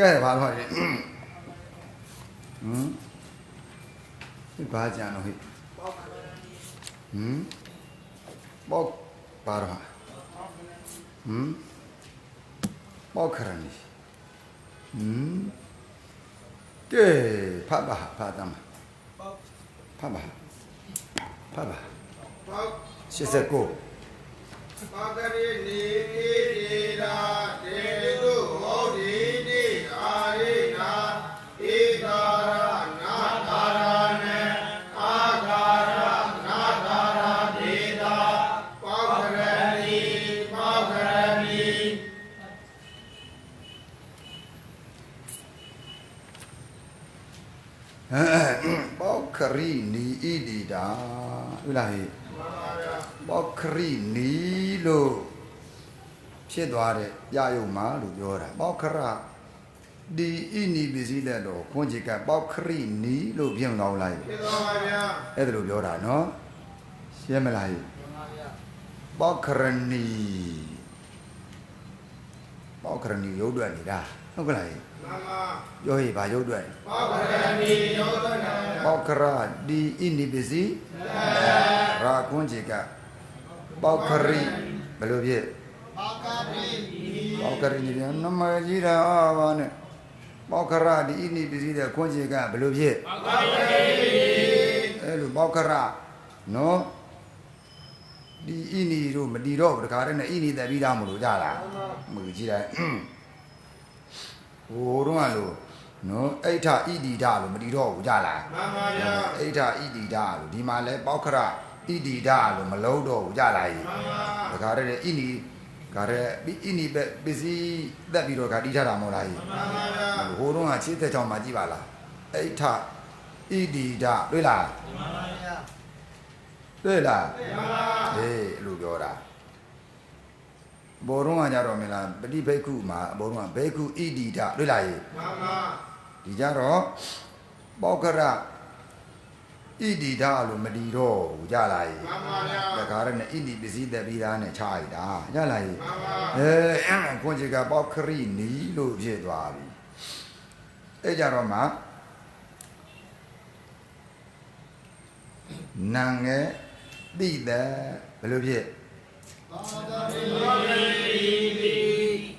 ကဲဘာလို့လဲဘာကြံလို့ဟိပေါက်ပါတော့ပေါက်ခရဏီ ကဲဖတ်ပါဖတ်သားမှာဖတ်ပါဖတ်ပါ89ပါကရေနေနေရာတေတုဟောဒီတိအာရိနာဧကာရနာကာရနေအာကာရနာကာရဒေတာပါကရဏီပါကရဏီပေါခရီနီဣတိတာဟုတ်လားဟဲ့ပေါခရီနီလို့ဖြစ်သွားတဲ့ရယုံမှာလို့ပြောတာပေါခရဒီဣနိပစ္စည်းတဲ့တော့ခွန်ကြီးကပေါခရီနီလို့ပြင်လောင်းလိုက်ဖြစ်သွားပါဗျာအဲ့ဒါလို့ပြောတာနော်ရှင်းမလားဟဲ့ပေါခရဏီပေါခရဏီရုပ်တွက်နေတာဟုတ်ကလားဟဲ့မှန်ပါပြောဟေ့ဗာရုပ်တွက်ပါကရဏီရုပ်တွက်တာပေါခရဒီဣနိပစ္စည်းရာခွန်ကြီးကပေါခရီဘယ်လိုဖြစ်ပေါခရီနီနမကြီးတာဘာနဲ့ပေါခရဒီဣနိပစ္စည်းတဲ့ခွန်ကြီးကဘယ်လိုဖြစ်ပေါခရီအဲ့လိုပေါခရနော်ဒီဣနိတို့မတီတော့ဘူးတခါတည်းနဲ့ဣနိတက်ပြီးသားမလို့ကြလားမကြည့်လိုက်ဟိုတော့ကလို့နော်အိဋ္ဌဣတိဒလို့မတီတော့ဘူးကြလားမှန်ပါဗျာအိဋ္ဌဣတိဒလို့ဒီမှာလဲပေါခရဣတိဒလို့မလုံးတော့ဘူးကြလားကြီးတခါတည်းဣနိကရဲဣနိပဲပစ္စည်းတက်ပြီးတော့ခါတီးထားတာမဟုတ်လားကြီးမှန်ပါဗျာဟိုတော့ကခြေသက်ချောင်းမှာကြည့်ပါလားအိဋ္ဌဣတိဒတွေ့လားမှန်ပါဗျာတွေ့လားမှန်ပါဟေးအဲ့လိုပြောတာဘောတော့ကကြတော့မလားပฏิဘိက္ခုမှာဘောတော့ကဘိက္ခုဣတိဒတွေ့လားကြီးမှန်ပါဒီကြတော့ပေါခရဣတိဒလို့မတီတော့ဘူးကြလားကြီးမှန်ပါဗျာတခါရနဲ့ဣတိပစ္စည်းတက်ပြီးသားနဲ့ခြားရတာကြလားကြီးမှန်ပါခွန်ကြီးကပေါခရီနီလို့ဖြစ်သွားပြီအဲ့ကြတော့မှနံငယ်တိတဲ့ဘယ်လိုဖြစ်ပါကရိနီ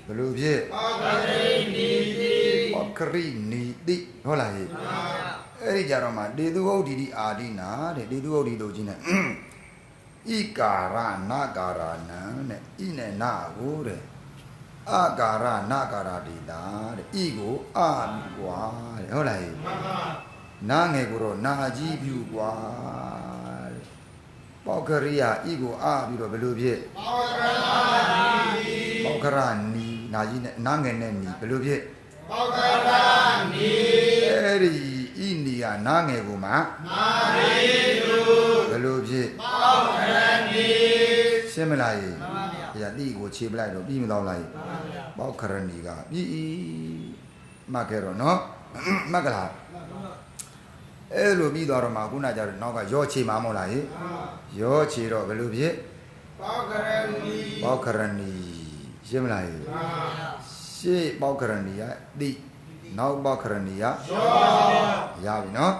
ဘယ်လိုဖြစ်ပါကရိနီပေါခရီနီတိဟုတ်လားကြီးအဲ့ဒီကြတော့မှဒေသူဟုတ်ဒီဒီအာဒီနာတဲ့ဒေသူဟုတ်ဒီလို့ကြီးနဲ့ဣကာရနာကာရနံတဲ့ဣနဲ့နာကိုတဲ့အာကာရနာကာရဒီတာတဲ့ဣကိုအာမြူကွာတဲ့ဟုတ်လားကြီးမှန်ပါနာငယ်ကိုတော့နာကြီးပြူကွာတဲ့ပေါခရိယာဣကိုအာပြီးတော့ဘယ်လိုဖြစ်ပေါခရနီနာကြီးနဲ့နာငယ်နဲ့နီဘယ်လိုဖြစ်ပေါခရနီအဲ့ဒီဣနီကနာငယ်ကိုမှနာရီလူဘယ်လိုဖြစ်ပေါခရနီရှင်းမလားကြီးမှန်ပါဗျာတိကိုခြေပလိုက်တော့ပြီးမတော့လားကြီးမှန်ပါဗျာပေါခရနီကပြီးမှတ်ခဲ့တော့နော်မှတ်ကလားအဲ့လိုပြီးသွားတော့မှခုနကျတော့နောက်ကရောခြေမှာမဟုတ်လားကြီးရောခြေတော့ဘယ်လိုဖြစ်ပေါခရနီပေါခရနီရှင်းမလားကြီးရှေ့ပေါခရနီကတိနောက်ပေါခရနီကရပြီနော်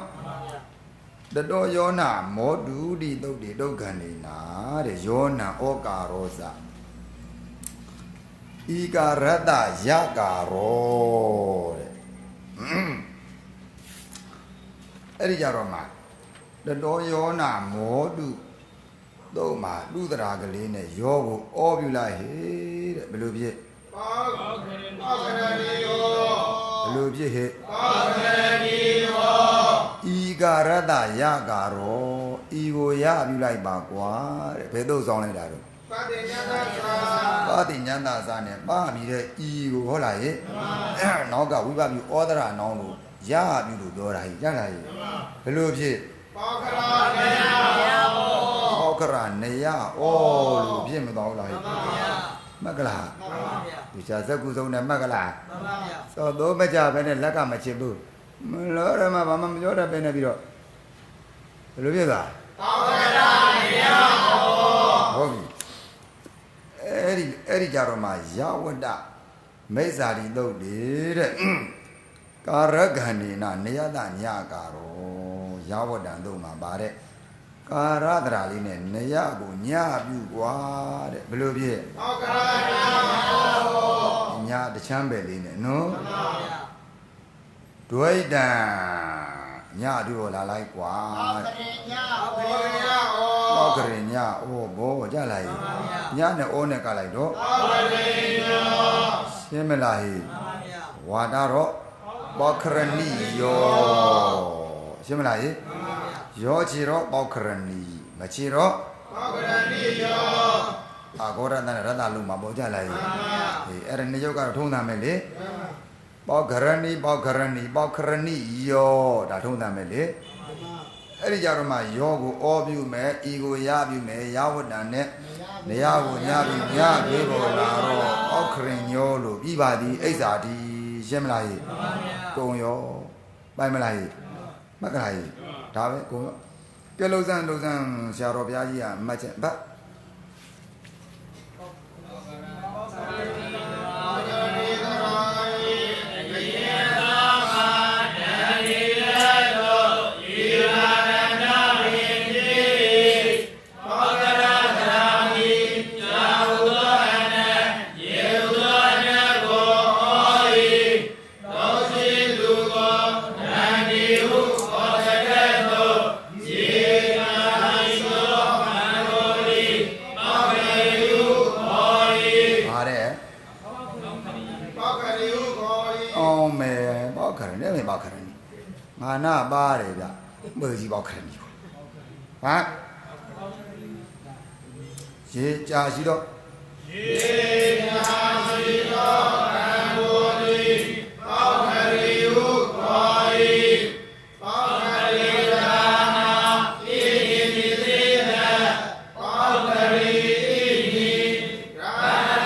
တတောယောနာမောတုတိတုတ်တိဒုက္ခနေနာတဲ့ယောနာဩကာရောစဤကာရတ္တယကာရောတဲ့အဲ့ဒီကြတော့မှတတောယောနာမောတုတော့မှလူတရာကလေးနဲ့ယောကိုဩပြုလိုက်ဟေတဲ့ဘယ်လိုဖြစ်ပေါခရနီယောဘယ်လိုဖြစ်ဟဲ့ပေါခရနီယောဤကာရတ္တယကာရောဤကိုရပြုလိုက်ပါကွာတဲ့ဘယ်တော့ဆောင်လိုက်တာတော့ပါတိညာသာသာပါတိညာသာသာနဲ့ပါပြီးတဲ့ဤကိုဟုတ်လားဟဲ့နောက်ကဝိပပြုဩဒရနောင်းလို့ရပြုလို့ပြောတာကြီးရလားကြီးဘယ်လိုဖြစ်ပေါခရနေယပေါခရနေယဩလို့ဖြစ်မတော်လားကြီးမှတ်ကလားမှန်ပါဗျာဒီချာဇက်ကုစုံနဲ့မှတ်ကလားမှန်ပါဗျာသောတော့မကြပဲနဲ့လက်ကမချစ်ဘူးမလို့ရမှာဘာမှမပြောတတ်ပဲနဲ့ပြီးတော့ဘယ်လိုဖြစ်သွားပေါခရနေယဟုတ်ပြီအဲ့ဒီကြတော့မှယဝတ္တမိစ္ဆာတိတုတ်လေတဲ့ကာရဂန္ဒီနာနေယတညကာရောယဝတ္တံတုတ်မှာပါတဲ့ကာရတရာလေးနဲ့နေယကိုညပြုကွာတဲ့ဘယ်လိုဖြစ်ပေါခရနေယညတချမ်းပဲလေးနဲ့နော်မှန်ပါဗျာ ဒွိတံညတို့လာလိုက်ကွာ ဘောကရေညာဩ ဘောကရေညဩဘောကြလိုက်ညနဲ့ဩနဲ့ကလိုက်တော့ ဘောကရေညာ ရှင်းမလားဟိဝါဒတော့ဘောကရဏီယောရှင်းမလားဟိယောချီတော့ဘောကရဏီမချီတော့ ဘောကရဏီယော အာဂောရတနဲ့ရတလုံးမှာပေါ်ကြလိုက်ဟိအဲ့ဒါနှစ်ယောက်ကတော့ထုံးသားမယ်လေဘောကရဏီဘောကရဏီဘောကရဏီယောဒါထုံးသားမယ်လေအဲ့ဒီကြတော့မှယောကိုအောပြုမယ်ဤကိုရပြုမယ်ရဝတ္တန်နဲ့နေရကိုညပြုညပြေပေါ်လာတော့အောက်ခရင်ညောလို့ပြီးပါသည်အိဇာတိရှင်းမလားဟိကုံရောပိုင်မလားဟိမကလားဟိဒါပဲကုံရောကဲလုံးစံဆရာတော်ဘုရားကြီးကမှတ်ချက်ဗတ်ငါနာပါတယ်ဗျမေကြီးပေါက်ခရဏီဟာရေကြာရှိတော့ရေညာရှိသောကံကိုသည်ဘောကရေဟုခေါ်၏ဘောကရေသာနာဣတိပိသေနဘောကရေဣတိရာ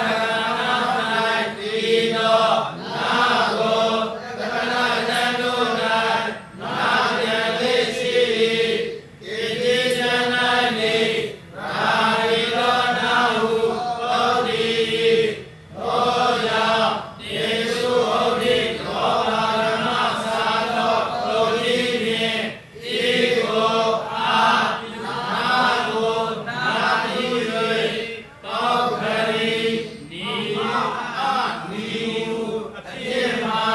နာ၌တိနောနာကိုသက္ကနာတံတို့၌နာပြန်လေးရှိ၏ဣတိဇဏနေရာရိသောနာဟုသောတိသောယာယေစုဟုတ်တိသောဘာရမသာသောသောတိဖြင့်ဤကိုအာနာကိုနာတိ၍သောခရီနိအာနိဟုအဖြစ်မှာ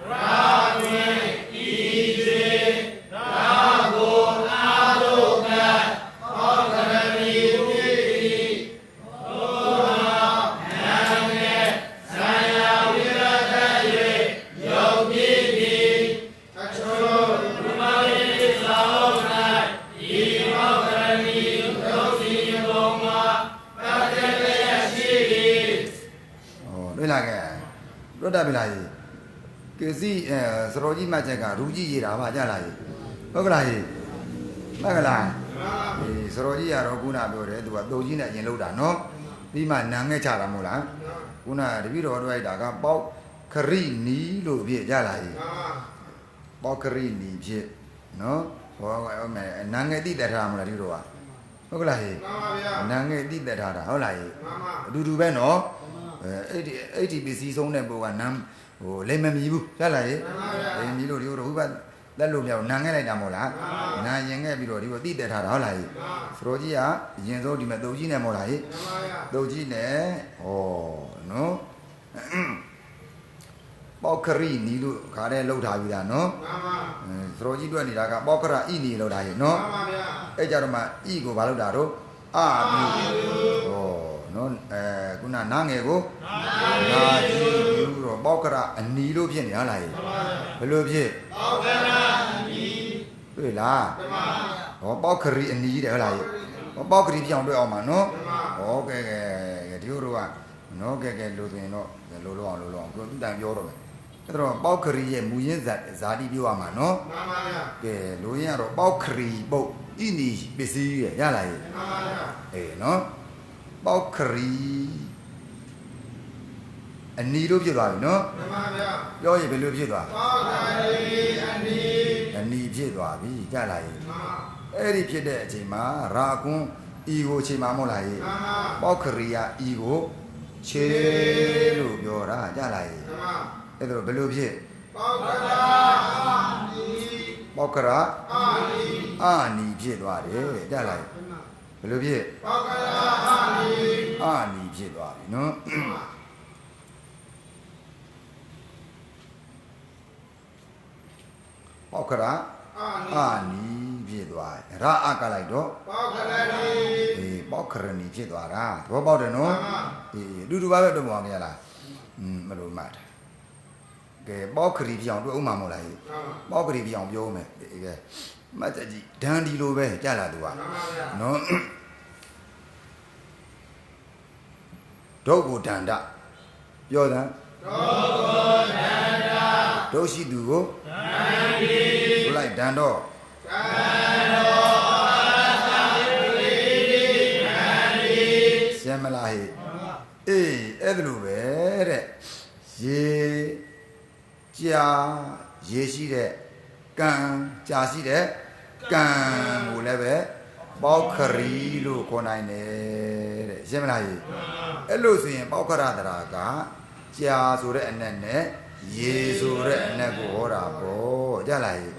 ရာတွင်ဤစေရာကိုအာလောကသောခရီဖြစ်၏သောနာငယ်ဇာယဝိရတ၍ယောပိတိအချို့ဘုမယေသာဝ၌ဤမောကရဏီဒုတိယဘုံမှာပတ္တလျက်ရှိ၏ဩတွေ့လာခဲ့လွတ်တတ်ပြီလားဟိကေစီစရောကြီးမှတ်ချက်ကရူကြီးရေးတာပါကြလားဟိဟုတ်ကလားဟိမှတ်ကလားဒီစရောကြီးကတော့ခုနပြောတယ်သူကတုံကြီးနဲ့အရင်လောက်တာနော်ပြီးမှနန်းငဲ့ချတာမဟုတ်လားခုနတပည့်တော်တို့လိုက်တာကပေါက်ခရိနီလို့ဖြစ်ကြလားဟိပေါက်ခရိနီဖြစ်နော်ဟောမယ်နန်းငဲ့တိတက်ထားမလားဒီတို့ကဟုတ်ကလားဟိ မှန်ပါဗျာ နန်းငယ်တိတက်ထားတာဟုတ်လားဟိ မှန်ပါ အတူတူပဲနော်အဲ့ဒီပစ္စည်းဆုံးတဲ့ပုံကနန်းဟိုလိမ့်မမြည်ဘူးရလားဟိလိမ့်မြည်လို့ဒီတို့ဘုရားလက်လို့မြောက်နန်းငယ်လိုက်တာမဟုတ်လားနန်းရင်ငယ်ပြီးတော့ဒီကိုတိတက်ထားတာဟုတ်လားဟိစရောကြီးကအရင်ဆုံးဒီမဲ့တုတ်ကြီးနဲ့မဟုတ်လားဟိ မှန်ပါဗျာ တုတ်ကြီးနဲ့ဟောနော်ပေါက်ခရိနီလို့ခါတဲ့လှုပ်ထားပြီလားနော် မှန်ပါ စရောကြီးတွေ့နေတာကပေါက်ခရဣနီလှုပ်ထားဟိနော် မှန်ပါဗျာ အဲ့ကြတော့မှဤကိုဘာလုပ်တာတော့အာပြုဟောနော်ခုနနာငယ်ကိုနာကြီးပြုတော့ပေါက်ကရအနီလို့ဖြစ်နေဟလားဘယ်လိုဖြစ် ဘောကရအနီ တွေ့လား ဓမ္မ ဟောပေါက်ခရီအနီတဲ့ဟုတ်လားဟောပေါက်ခရီပြောင်းတွေ့အောင်ပါနော်ဟောကဲဒီလိုကနော်ကဲလို့ဆိုရင်တော့လိုအောင်ကိုသူတိုင်ပြောတော့မယ်အဲ့တော့ပေါက်ခရီရဲ့မူရင်းဇာတိပြောရမှာနော် မှန်ပါဗျာ ကဲလိုရင်းကတော့ပေါက်ခရီပုတ်ဤနီပစ္စည်းရလား မှန်ပါဗျာ အေးနော်ပေါက်ခရီအနီလို့ဖြစ်သွားပြီနော် မှန်ပါဗျာ ပြောရင်ဘယ်လိုဖြစ်သွား ဘောကရေအနီ အနီဖြစ်သွားပြီကြားလားရေ မှန်ပါ အဲ့ဒီဖြစ်တဲ့အချိန်မှာရာကွန်းဤကိုချိန်မှာမဟုတ်လားရေ မှန်ပါ ပေါက်ခရီယာဤကိုခြေလို့ပြောတာကြားလားရေ မှန်ပါ အဲ့တော့ဘယ်လိုဖြစ် ဘောကရအာနီ ပေါက်ခရာ အာနီ အာနီဖြစ်သွားတယ်ကြားလားရေဘယ်လိုဖြစ် ဘောကရအာနီ အာနီဖြစ်သွားပြီနော် ပေါခရာအာနီဖြစ်သွားရာအကလိုက်တော့ ပေါခရဏီ ပေါခရဏီဖြစ်သွားတာသဘောပေါက်တယ်နော်အတူတူပါပဲတော့မအောင်ကြလားမလို့မှတ်တယ်ကဲပေါခရီပြောင်းတို့ဥမာမဟုတ်လားပေါခရီပြောင်းပြောမယ်ကဲမှတ်ကြည့်ဒန်ဒီလိုပဲကြလာသူကနော်ဒုက္ကိုဒန္တပြောတယ်ဒုရှိသူကိုဆိုလိုက်ဒန်တော့ရှင်းမလားဟဲ့အေးအဲ့ဒါလိုပဲတဲ့ရေကြာရေရှိတဲ့ကံကြာရှိတဲ့ကံကိုလည်းပဲပေါခရီလို့ခေါ်နိုင်တယ်တဲ့ရှင်းမလားဟဲ့အဲ့လိုဆိုရင်ပေါခရတရာကကြာဆိုတဲ့အနက်နဲ့ရေဆိုတဲ့အနက်ကိုဟောတာပေါ့ကြလားဟဲ့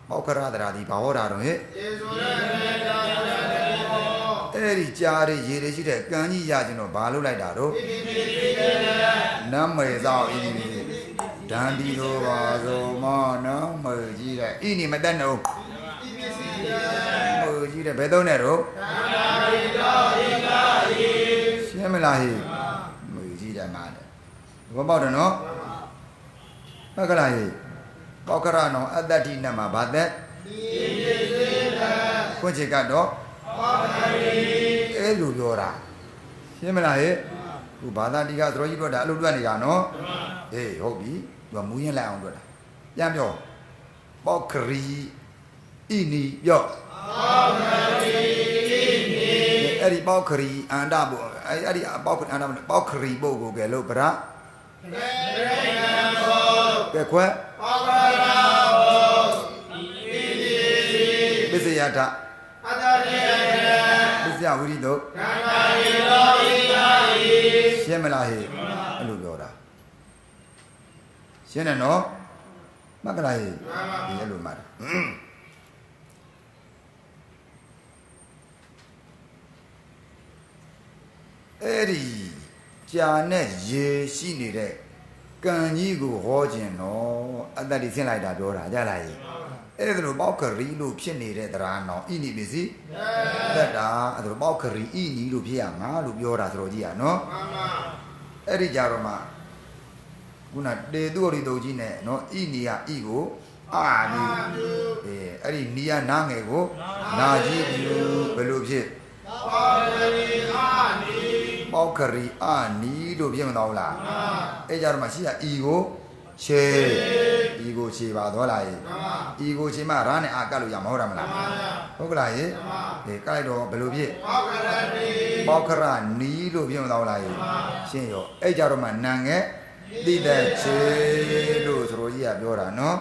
ပေါခရတရာဒီဘာဟောတာတော့ဟဲ့ရေဆိုတဲ့ကြာတဲ့အဲ့ဒီကြားရရေတွေရှိတဲ့ကံကြီးရခြင်းတော့ဘာလုပ်လိုက်တာတော့နမ်းမေသောဣတိပိဒန္ဒီလိုပါသောမနမ်းမေကြီးတဲ့ဣနိမတတ်နှုံမေကြီးတဲ့ဘယ်သုံးနဲ့တော့ရှင်းမလားဟိမေကြီးတဲ့မှာတဲ့ဘောပေါက်တယ်နော်ဟုတ်ကလားဟိပေါခရနောအတ္တတိနတ်မှာဗာသက်ခွင့်ချေကတော့အဲ့လိုပြောတာရှင်းမလားဟဲ့ခုဘာသာတိကသရောကြီးပြောတာအဲ့လိုတွက်နေတာနော်အေးဟုတ်ပြီသူကမူရင်းလိုက်အောင်တွက်တာပြန်ပြောပေါခရီဣနီပြောပေါခရီဣနီအဲ့ဒီပေါခရီအန္တဘုအဲ့ဒီပေါခရီအန္တပေါခရီဘုကိုကဲလို့ဗရာကဲခွဲပေါခရာဘုဣနီပစ္စယထအတ္တတိယပစ္စယဝိရိတောခန္ဓာယေလောဣကာယိရှင်းမလားဟဲ့အဲ့လိုပြောတာရှင်းတယ်နော်မှတ်ကလားဟဲ့ဒီအဲ့လိုမှတ်တာအဲ့ဒီကြာနဲ့ရေရှိနေတဲ့ကံကြီးကိုဟောခြင်းတော့အတ္တတိဆင်းလိုက်တာပြောတာကြလားဟဲ့အဲ့ဒါလိုပေါခရီလို့ဖြစ်နေတဲ့တရားနောင်ဣနိပစ္စည်းသက်တာအဲ့ဒါပေါခရီဣနီလို့ဖြစ်ရမှာလို့ပြောတာဆိုတော့ကြည့်ရနော်မှန်ပါအဲ့ဒီကြတော့မှခုနတေသူရိတုကြီးနဲ့နော်ဣနီယဣကိုအာနီအဲ့ဒီနီယနာငယ်ကိုနာကြီးပြုဘယ်လိုဖြစ်ပေါခရီအာနီပေါခရီအာနီလို့ဖြစ်မတော်ဘူးလားအဲ့ကြတော့မှရှိရဣကိုခြေဤကိုခြေပါတော့လားဤကိုခြေမှရာနဲ့အာကတ်လို့ရမဟုတ်တာမလားဟုတ်ကလားဟေးကတ်လိုက်တော့ဘယ်လိုဖြစ်ပေါခရနီလို့ပြောမတော့လားရှင်းရောအဲ့ကြတော့မှနံငယ်တိတဲ့ခြေလို့ဆိုတော့ကြီးကပြောတာနော်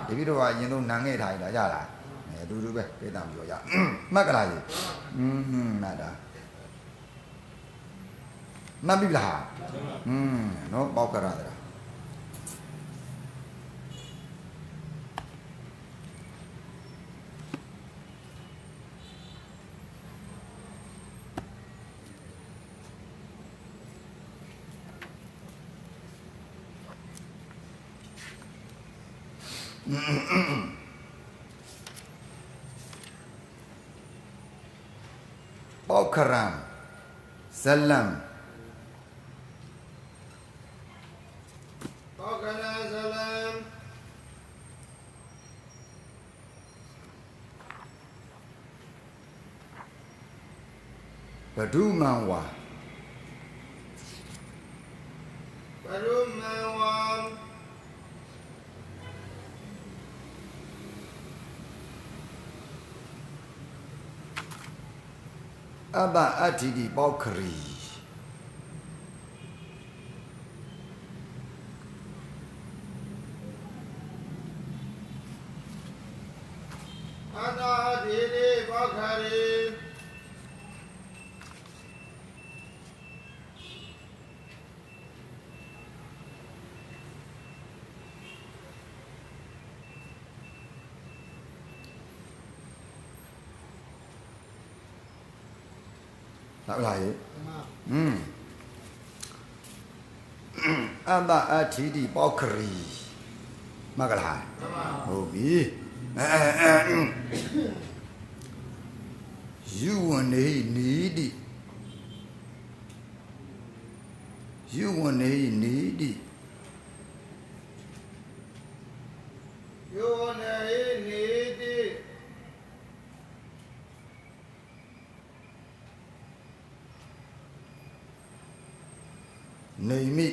တပည့်တော်ကအရင်ဆုံးနံငယ်ထားရတာကြလားအတူတူပဲပြေးတမ်းပြောရမှတ်ကလားဟေးမှတ်တာမှတ်ပြီလားနော်ပေါခရတဲ့ပေါခရံဇလံပေါခရဇလံဘဒုမံဝါဘဒုမံဝါအဘအဋ္ဌိတိပေါခရီအတ္တတိတိပေါခရီဟုတ်လားဟဲ့အဘအဋ္ဌိတိပေါခရီ မှတ်ကလားဟုတ်ပြီယူဝနေနီတိယူဝနေနီတိယောနေနေတိနေမိ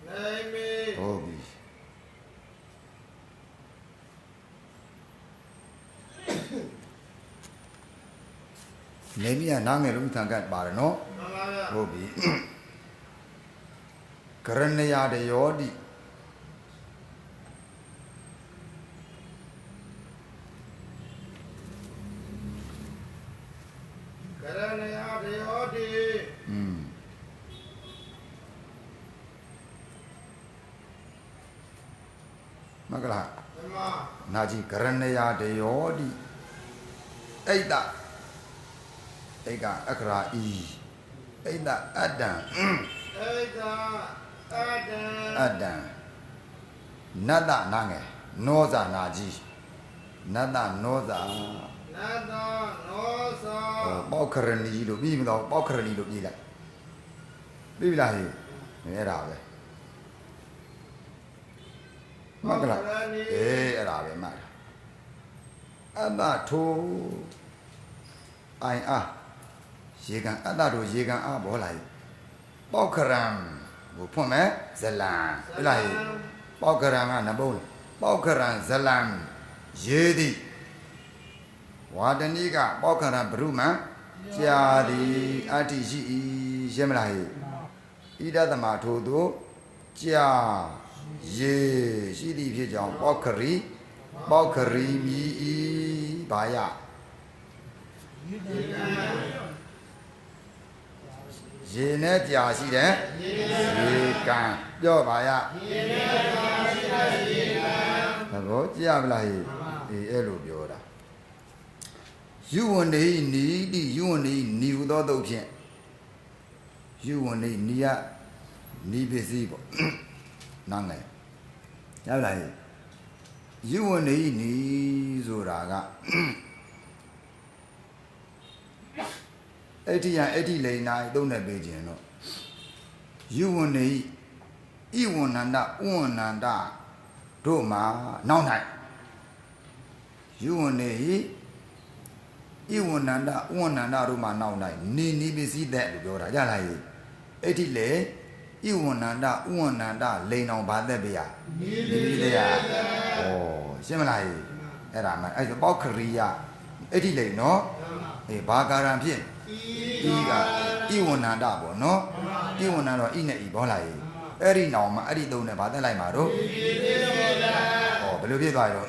နေမိ ဟုတ်ပြီနေမိကနားငယ်လုံးထန်ကတ်ပါတယ်နော် မှန်ပါဗျာ ဟုတ်ပြီကရဏယတယောတိ ကရဏယတေဟောတိ မကလား ဓမ္မ နာကြီးကရဏယတယောတိအိတ်တအိတ်ကအက္ခရာဤအိတ်တအတ္တံ ဧကအတံ အတ္တံနတ္တနာငယ်နောဇာနာကြီးနတ္တနောဇာ နတ္တနောသာ ပေါက်ခရဏီလို့ပြီးမတော့ပေါက်ခရဏီလို့ပြီးလိုက်ပြီးပြီလားဟေးအဲ့ဒါပဲမကလားအေးအဲ့ဒါပဲမှတ်အတ္တထိုအိုင်အားရေကန်အတ္တတို့ရေကန်အားဘောလာပေါက်ခရံကိုဖွင့်မယ်ဇလံဟုတ်လားဟေးပေါက်ခရံကနဘုံပေါက်ခရံဇလံရေသည်ဝါတဏိကပေါက်ခရံဘရုမံကြာသည်အတ္တိရှိ၏ရှင်းမလားဟေ့ဣဒသမထို့သို့ကြာရေရှိသည်ဖြစ်ကြောင်းပေါက်ခရီမြည်၏ဘာယရေနဲ့ကြာရှိတယ်ရေကန်ပြောပါယသဘောကြမလားဟေ့အေးအဲ့လိုပြောတာယူဝနေနီတိယူဝနေနီဟုသောတုတ်ဖြင့်ယူဝနေနီယနီပစ္စည်းပေါ့နားငယ်ရလားယူဝနေနီဆိုတာကအဋ္ဌိယအဋ္ဌိလိန်နာသုံးနေပေးခြင်းတော့ယူဝနေဣဝန္နန္တဥဝန္နန္တတို့မှာနောက်၌ယူဝနေဣဝန္နန္တဥဝန္နန္တတို့မှာနောက်၌နီပစ္စည်းတဲ့လို့ပြောတာရလားအဋ္ဌိလေဣဝန္နန္တဥဝန္နန္တလိန်အောင်ဗာသက်ပေးရနီတဲ့ရဩရှင်းမလားအဲ့ဒါမှအဲ့ဒါပေါက်ခရိယအဋ္ဌိလေနော်အေးဘာကာရံဖြစ်ဤကဣဝန္နန္တပေါ့နော်ဣဝန္နန္တတော့ဣနဲ့ဤဘောလာအဲ့ဒီနောင်မှာအဲ့ဒီသုံးနဲ့ဗာသက်လိုက်မှာတော့ဩဘယ်လိုဖြစ်သွားရော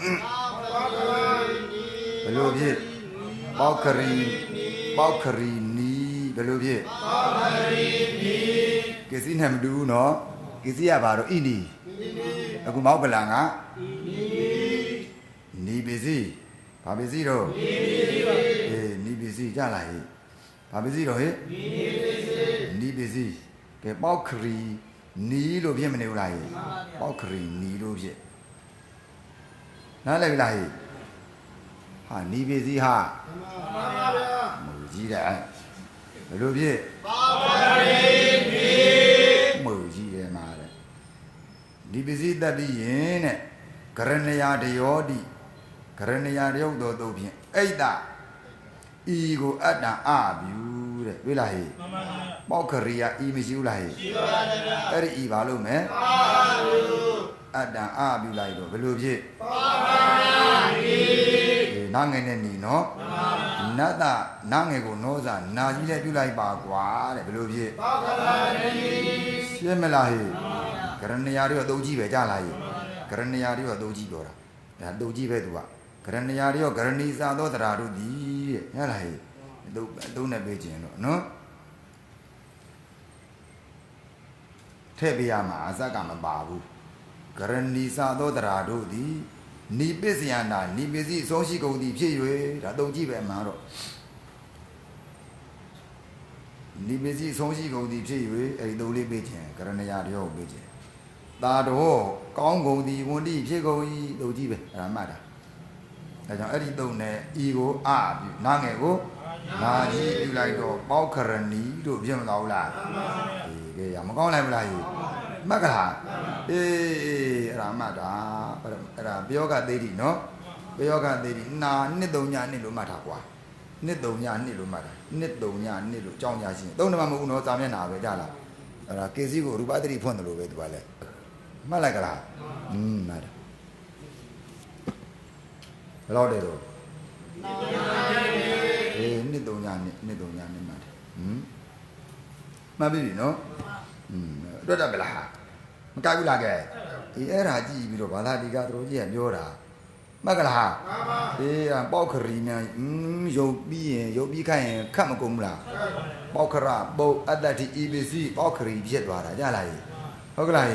ဘယ်လိုဖြစ်ပေါက်ခရီနီဘယ်လိုဖြစ်ကစီနဲ့မတူဘူးနော်ကစီကဘာတော့ဣနီအခုမောက်ပလန်ကနီပစ္စည်းဘာပစ္စည်းတော့အေးနီပစ္စည်းကြလာဟဲ့ဘာပစ္စည်းတော့ဟဲ့နီပစ္စည်းကဲပေါက်ခရီနီလို့ဖြစ်မနေဘူးလားဟဲ့ပေါက်ခရီနီလို့ဖြစ်နားလည်ပြီလားဟဲ့ဟာနီပစ္စည်းဟာမှန်ပါဗျာ မူကြီးတယ်ဘယ်လိုဖြစ်ပါပါရီနီ မူကြီးတယ်မှာတဲ့ဒီပစ္စည်းတတ်ပြီးရင်တဲ့ကရဏယတယောတိကရဏယတယောတော်တို့ဖြင့်အိတ်တဤကိုအတ္တအပြုတဲ့တွေ့လားဟေ့မှန်ပါဗျာပေါက်ခရိယာဤမရှိဘူးလားဟေ့ရှိပါတယ်ဗျာအဲ့ဒီဤဘာလို့မဲပါဘူးအတ္တအပြုလိုက်တော့ဘယ်လိုဖြစ်ပါပါရီနာငယ်နဲ့ညီနော်နတ္တနာငယ်ကိုနောဇာနာကြီးနဲ့ပြုလိုက်ပါကွာတဲ့ဘယ်လိုဖြစ်ပါပါရီရှင်းမလားဟေ့ကရဏယတွေအသုံးကြီးပဲကြားလားဟေ့ကရဏယတွေအသုံးကြီးပြောတာဒါအသုံးကြီးပဲသူကကရဏယတွေဂရဏီစာသောတရားတို့သည်တဲ့ဟဲ့လားဟေ့အသုံးနဲ့ပေးခြင်းတော့နော်ထည့်ပေးရမှာအစကမပါဘူးကရဏီစာသောတရားတို့သည်နိပစ္စယနာနိပစ္စည်းစောရှိကုန်သည်ဖြစ်၍ဒါအသုံးကြီးပဲမှာတော့ နိပစီဆုံးရှိကုန်သည်ဖြစ်၍အဲ့ဒီသုံးလေးပေးခြင်းကရဏယာတရားကိုပေးခြင်းသာတော်ကောင်းကုန်သည်ဝန်တိဖြစ်ကုန်၏တို့ကြည့်ပဲအဲ့ဒါမှတ်တာဒါကြောင့်အဲ့ဒီသုံးနဲ့ဤကိုအပြုနာငယ်ကိုနာကြီးပြုလိုက်တော့ပေါက်ခရဏီတို့ပြည့်မသွားဘူးလားအေးကဲရမကောင်းလိုက်မလားဟိမှတ်ကလားအေးအဲ့ဒါမှတ်တာအဲ့ဒါပြောကသေးတိနော်ပြောကသေးတိနာနှစ်သုံးညနှစ်လို့မှတ်တာကွာနှစ်သုံးညနှစ်လို့မှတ်တာနှစ်သုံးညနှစ်လို့ကြောင်းကြရှင်းသုံးနံပါတ်မဟုတ်ဘူးနော်စာမျက်နှာပဲကြလားအဲ့ဒါကေစီကိုရူပသတိဖွင့်တယ်လို့ပဲသူကလည်းမှတ်လိုက်ကလားမှတ်တယ်ဘယ်တော့တည်းတော့အေးနှစ်သုံးညနှစ်သုံးညနှစ်မှတ်တယ်မှတ်ပြီနော်တွေ့တယ်ဗလားမကြိုက်ဘူးလားကဲအေးအဲ့ဒါကြည့်ပြီးတော့ဘာသာဒီကသူတို့ကြီးကပြောတာမှတ်ကလားအေးပေါက်ခရီနဲ့ရုပ်ပြီးရင်ရုပ်ပြီးခိုင်းရင်ခတ်မကုန်ဘူးလားပေါက်ခရပုတ်အတ္တတိ EBC ပေါက်ခရီဖြစ်သွားတာကြလားဟုတ်ကလား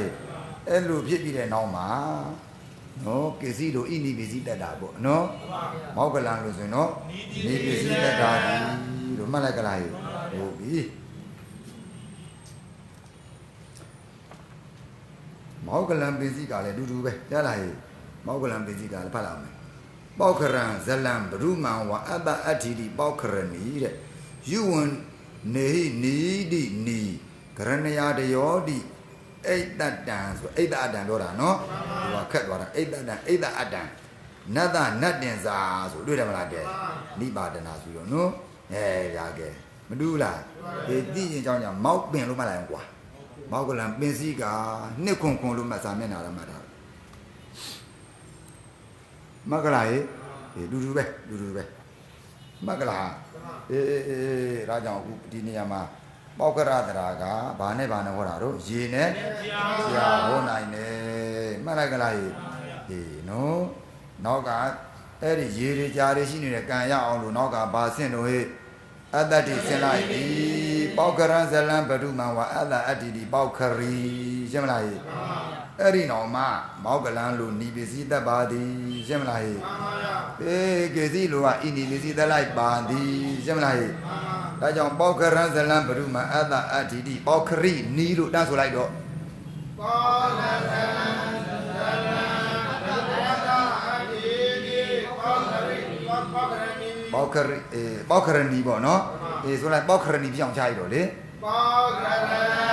အဲ့လိုဖြစ်ပြီးတဲ့နောက်မှာနော်ကေစီတို့ဣနိပစ္စည်းတက်တာပေါ့နော်မောက်ကလန်လို့ဆိုရင်နော်နိပစ္စည်းတက်တာဒီတို့မှတ်လိုက်ကလားဟုတ်ပြီမောက်ကလန်ပစ္စည်းကလည်းအတူတူပဲရလားမောက်ကလန်ပစ္စည်းကလည်းဖတ်လိုက်မယ်ပေါခရံဇလံဘရုမံဝအတ္တအဋ္ဌိတိပေါခရဏီတဲ့ယူဝံနေနီတိနီကရဏယာတယောတိအိတ်တတံဆိုအိတ်တအတံပြောတာနော်ဒီကခက်သွားတာအိတ်တတံအိတ်တအတံနတ္တနတ်တင်စာဆိုတွေ့တယ်မလားတဲ့နိပါဒနာဆိုတော့နော်ရကဲမတူးလားဒီသိရင်ကြောင်းကြောင့်မောက်ပင်လို့မှတ်လိုက်အောင်ကွာမောက်ကလံပင်စည်းကနှစ်ခွန်ခွန်လို့မှတ်စာမျက်နှာတော့မှတ်တာမကလာရေတူတူပဲမကလာအေးဒါကြောင့်အခုဒီနေရာမှာပေါက်ကရတရာကဘာနဲ့ဟောတာတော့ရေနဲ့ဆရာဟောနိုင်တယ်မှတ်လိုက်ကလားအေးနော်နောက်ကအဲ့ဒီရေတွေကြားတွေရှိနေတဲ့ကံရအောင်လို့နောက်ကဘာဆင့်တော့ဟဲ့အတ္တတိဆင့်လိုက်ဒီပေါက်ကရံဇလံဘဒုမံဝအတ္တအတ္တိဒီပေါက်ခရီရှင်းမလားအဲ့ဒီတော့မှမောက်ကလန်းလို့နိပစ္စည်းသက်ပါသည်ရှင်းမလားအေးကေစီလိုကဣနိပစ္စည်းသက်လိုက်ပါသည်ရှင်းမလားဒါကြောင့်ပေါက်ကရံဇလံဘဒုမံအတ္တအတ္တိဒီပေါက်ခရီနီးလို့တန်းဆိုလိုက်တော့ပေါကရံဇလံပေါခရဏီပေါ့နော်အေးဆိုလိုက်ပေါခရဏီပြောင်းချရတော့လေပေါကရံဇလံ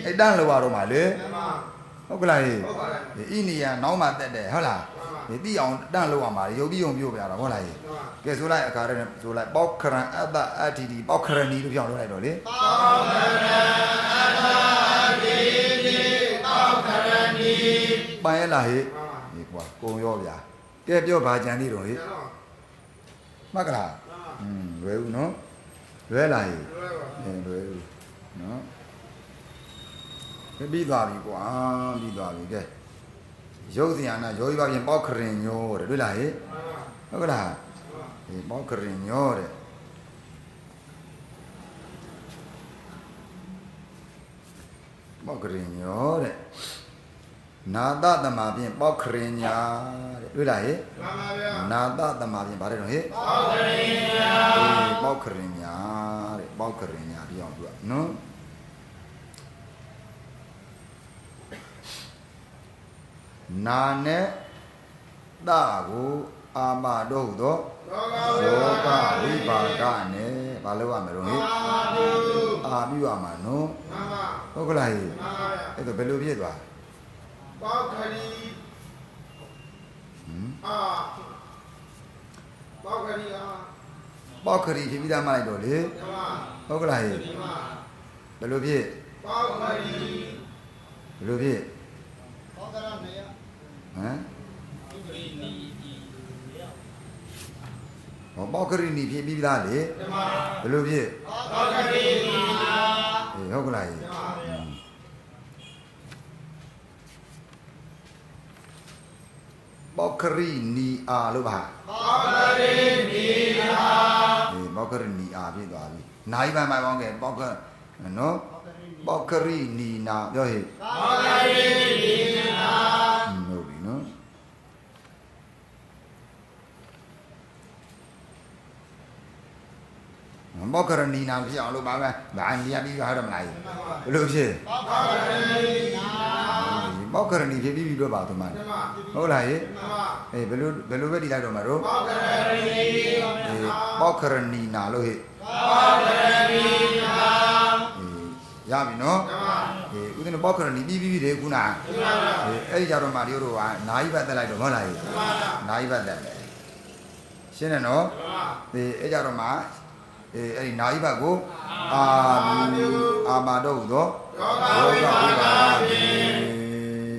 အဲ့တန်းလောတော့မှာလေဟုတ်ကလားဟိဣနိယနောက်မှတက်တယ်ဟုတ်လားဒီတိအောင်တန်းလောရမှာရုပ်ပြီးုံပြို့ပြတာဟုတ်လားဟိကဲဆိုလိုက်အခါရဲဆိုလိုက်ပေါခရံအတ္တအတ္တိဒီပေါခရဏီလို့ပြောင်းလို့လိုက်တော့လေပေါကရံအတ္တအတ္တိဒီပေါခရဏီပိုင်ရလားဟိဒီကွာကုံရောဗျာကဲပြောပါကြံသေးတော့ဟိမှတ်ကလားလွယ်ဦးနော်လွယ်လားဟိလွယ်ဦးနော်ပြီးသွားပြီကွာပြီးသွားပြီကဲရုပ်စရာနာရောပြီးပါပြင်ပေါက်ခရင်ညောတဲ့တွေ့လားဟဲ့ဟုတ်ကလားဒီပေါက်ခရင်ညောတဲ့ပေါက်ခရင်ညောတဲ့နာတသမပြင်ပေါက်ခရင်ညာတဲ့တွေ့လားဟဲ့မှန်ပါဗျာနာတသမပြင်ဗါတယ်တော့ဟဲ့ပေါက်ခရင်ညာပေါက်ခရင်ညာတဲ့ပေါက်ခရင်ညာပြောင်းသူကနော်နာနဲ့တာကိုအာမတို့သောယောဂဝိပါကနဲ့ဘာလို့ရမလို့ဟဲ့အာပြုရမှာနော်ဟုတ်ကလားဟဲ့အဲ့တော့ဘယ်လိုဖြစ်သွားပေါခရီအာပေါခရီအာပေါခရီဖြစ်ပြီးသားမှလိုက်တော့လေဟုတ်ကလားဟဲ့ဘယ်လိုဖြစ်ပေါခရီဘယ်လိုဖြစ်ပေါကရမေယဟမ်ပေါကရီနီဖြစ်ပြီးသားလေဘယ်လိုဖြစ်ပေါကရီနီဟုတ်ကလားပေါကရီနီအာလို့ပါပေါကရီနီအာပေါကရီနီအာဖြစ်သွားပြီနိုင်ပါမှပေါင်းခဲ့ပေါကနော်ပေါကရီနီနာပြောဟဲ့ပေါကရီနီနာဟုတ်ပြီနော် မောက္ခရဏီနာဖြစ်အောင်လို့ပါပဲဗာန်တရားပြီးရတော့မလားဘယ်လိုဖြစ်မောက္ခရဏီဖြစ်ပြီးတော့ပါသူမဟုတ်လားဟေးအေးဘယ်လိုပဲဒီလိုက်တော့မှာတော့မောက္ခရဏီနာလို့ဟေးရပြီနော်ဦးဇင်းတို့ပောက်ခရဏီပြီးတယ်ခုနအဲ့ဒီကြတော့မှဒီတို့ကနာယိဘတ်တက်လိုက်တော့ဟုတ်လားနာယိဘတ်တက်ရှင်းတယ်နော်အဲ့ကြတော့မှအဲ့ဒီနာယိဘတ်ကိုအာမာတော့ဟုသောယောဂဝိပါဒ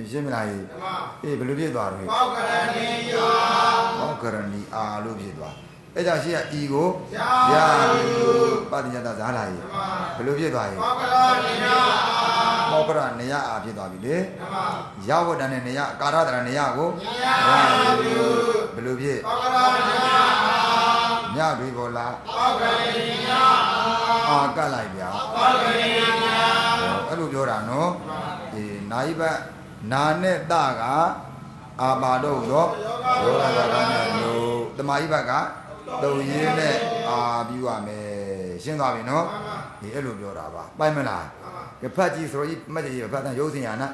ရှင်းမလားအေးဘယ်လိုဖြစ်သွားတော့ပောက်ခရဏီပောက်ခရဏီအာလို့ဖြစ်သွားအဲ့ကြောင့်ရှိရဤကိုရပါတိညတဇာလာကြီးဘယ်လိုဖြစ်သွားရဲ့မောကရနေယအာဖြစ်သွားပြီလေရဝတ္တနဲ့နေယကာရတရနေယကိုဘယ်လိုဖြစ်ညတွေပေါ်လာအာကတ်လိုက်ဗျာအဲ့လိုပြောတာနော်ဒီနာယိဘတ်နာနဲ့တကအာပါတော့တော့ယောဂဝါဒနဲ့လို့တမာယိဘတ်ကတုံရင်းနဲ့ပြီးရမယ်ရှင်းသွားပြီနော်ဒီအဲ့လိုပြောတာပါပိုင်မလားကဖတ်ကြည့်ဆိုတော့မှတ်ကြည့်ဖတ်တဲ့ရုပ်စင်ရနာ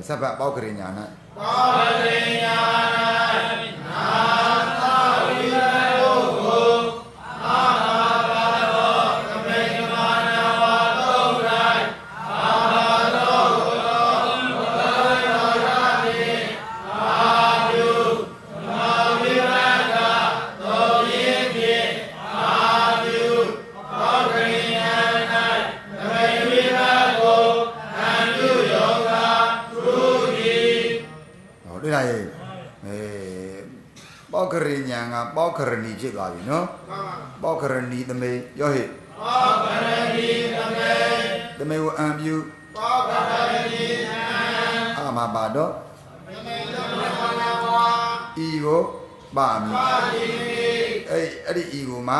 စပ်ပတ်ပေါက်ခရညာနာပေါက်ခရညာနာသာဝိရောကိုအာဘာဘောသမေကမနာဝါတုံတိုင်းအာဘာသောဘောရောရာတိအာယုမာဝိရကသောယင်းဖြင့်အာယုပေါက်ခရညာ၌သမေဝိရကိုအန္တုယောဂတွေ့လားပောက္ခရညာကပောက္ခရဏီဖြစ်သွားပြီနော်ပောက္ခရဏီသမေရောဟိပောက္ခရဏီသမေဝအံပြုပောက္ခရဏီအာမပါတော့သမေသမဏဝါဤကိုပါမည်အဲ့ဒီဤကိုမှ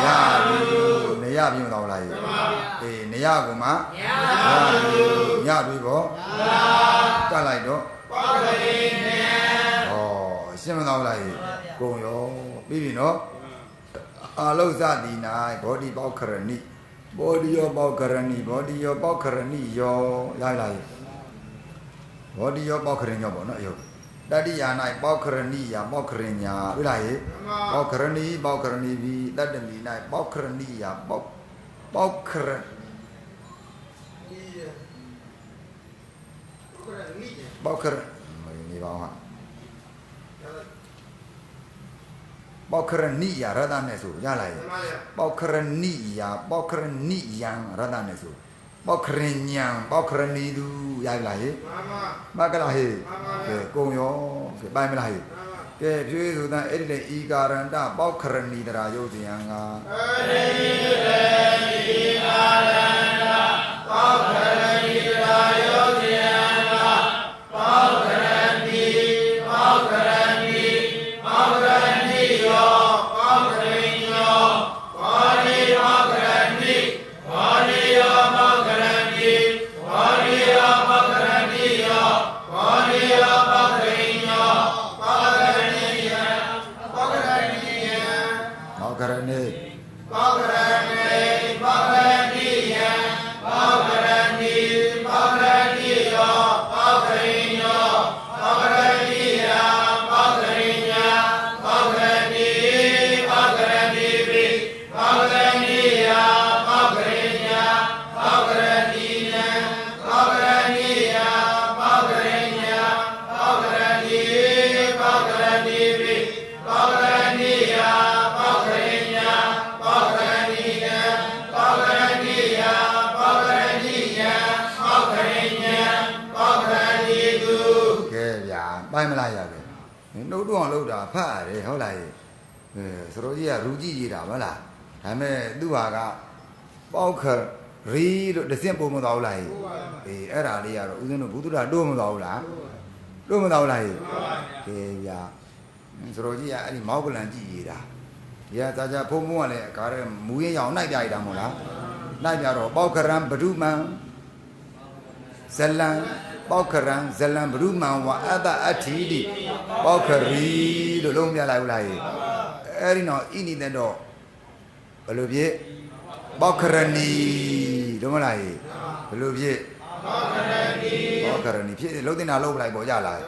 ရပြီနေရပြီမတော်လားအေးနေရကိုမှရပြီပေါ့ကတ်လိုက်တော့ပောက္ခရဏီရှင်းမတော်လားကုံရောပြီးပြီနော်အာလုဇတိနာဘောဓိပောက္ခရဏိဘောဓိယောပောက္ခရဏိဘောဓိယောပောက္ခရဏိယောလိုက်လိုက်ဘောဓိယောပောက္ခရဏိယောပေါ့နော်ယောတတိယာ၌ပောက္ခရဏိယာပောက္ခရညာတွေ့လားပောက္ခရဏိပောက္ခရဏိဘီတတ္တမီ၌ပောက္ခရဏိယာပောက္ခရပောက္ခရနေပါဟာပောက္ခရဏိယာရတနဲ့ဆိုရလာရဲ့ပောက္ခရဏိယာပောက္ခရဏိယံရတနဲ့ဆိုပောက္ခရညံပောက္ခရဏီသူရလာရဲ့မကလာဟေကဲကုံရောကဲပိုင်မလားဟေကဲဖြွေးဆိုတာအဲ့ဒီလေဤကာရန္တပောက္ခရဏီတရာယုတ်ဇယံကအဲ့ဒီလေဤကာရန္တပောက္ခရဏီတရာယုတ်ဇယံကပောက္ခရဏီပောက္ခရဏီပောက္ခရဏီယောပောက္ခရညောဘောဓိပောက္ခရဏီဘောဓိယောပောက္ခရဏီဘောဓိယောပောက္ခရဏီယောဘောဓိယောပောက္ခရညောပောက္ခရဏီယံပောက္ခရဏီယံပောက္ခရဏီပောက္ခရဏီပောက္ခရဏီယံပောက္ခ ကရိညောပောကရဏီယပောကရိညာပောကရဏီပောကရဏီပိပောကရဏီယပောကရိညာပောကရဏီနံပောကရဏီယပောကရိညာပောကရဏီပောကရဏီပိပောကရဏီယပောကရိညာပောကရဏီနံပောကရဏီယပောကရဏီယပောကရိညာပောကရဏီတု ကဲဗျာပိုင်းမလားရပဲနှုတ်တော့အောင်လုပ်တာဖတ်ရတယ်ဟုတ်လားစတော်ကြီးကရူကြည့်ရတာမဟုတ်လားဒါပေမဲ့သူ့ဟာကပေါက်ခရီလို့တစ်စင့်ပုံမသွားဘူးလားအေးအဲ့ဒါလေးကတော့ဦးဇင်းတို့ဘုဒ္ဓတိုးမသွားဘူးလားတိုးမသွားဘူးလားကဲဗျာစတော်ကြီးကအဲ့ဒီမောက်ကလန်ကြည့်ရတာဒီကသာကြဖုံဖုံကလည်းကားရဲမူရင်းရောင်နိုင်ပြရတာမဟုတ်လားနိုင်ပြတော့ပေါက်ခရံဘဒုမံဇလံပေါက်ခရံဇလံဘဒုမံဝအတ္တအဋ္ဌိတိပေါက်ခရီလို့လုံးပြလိုက်ဘူးလားအဲ့ဒီတော့ဣနိတတော့ဘယ်လိုဖြစ်ပေါက်ခရဏီတို့မလားဘယ်လိုဖြစ်ပေါက်ခရဏီဖြစ်လုံးတင်တာလုံးပလိုက်ပေါ်ကြလား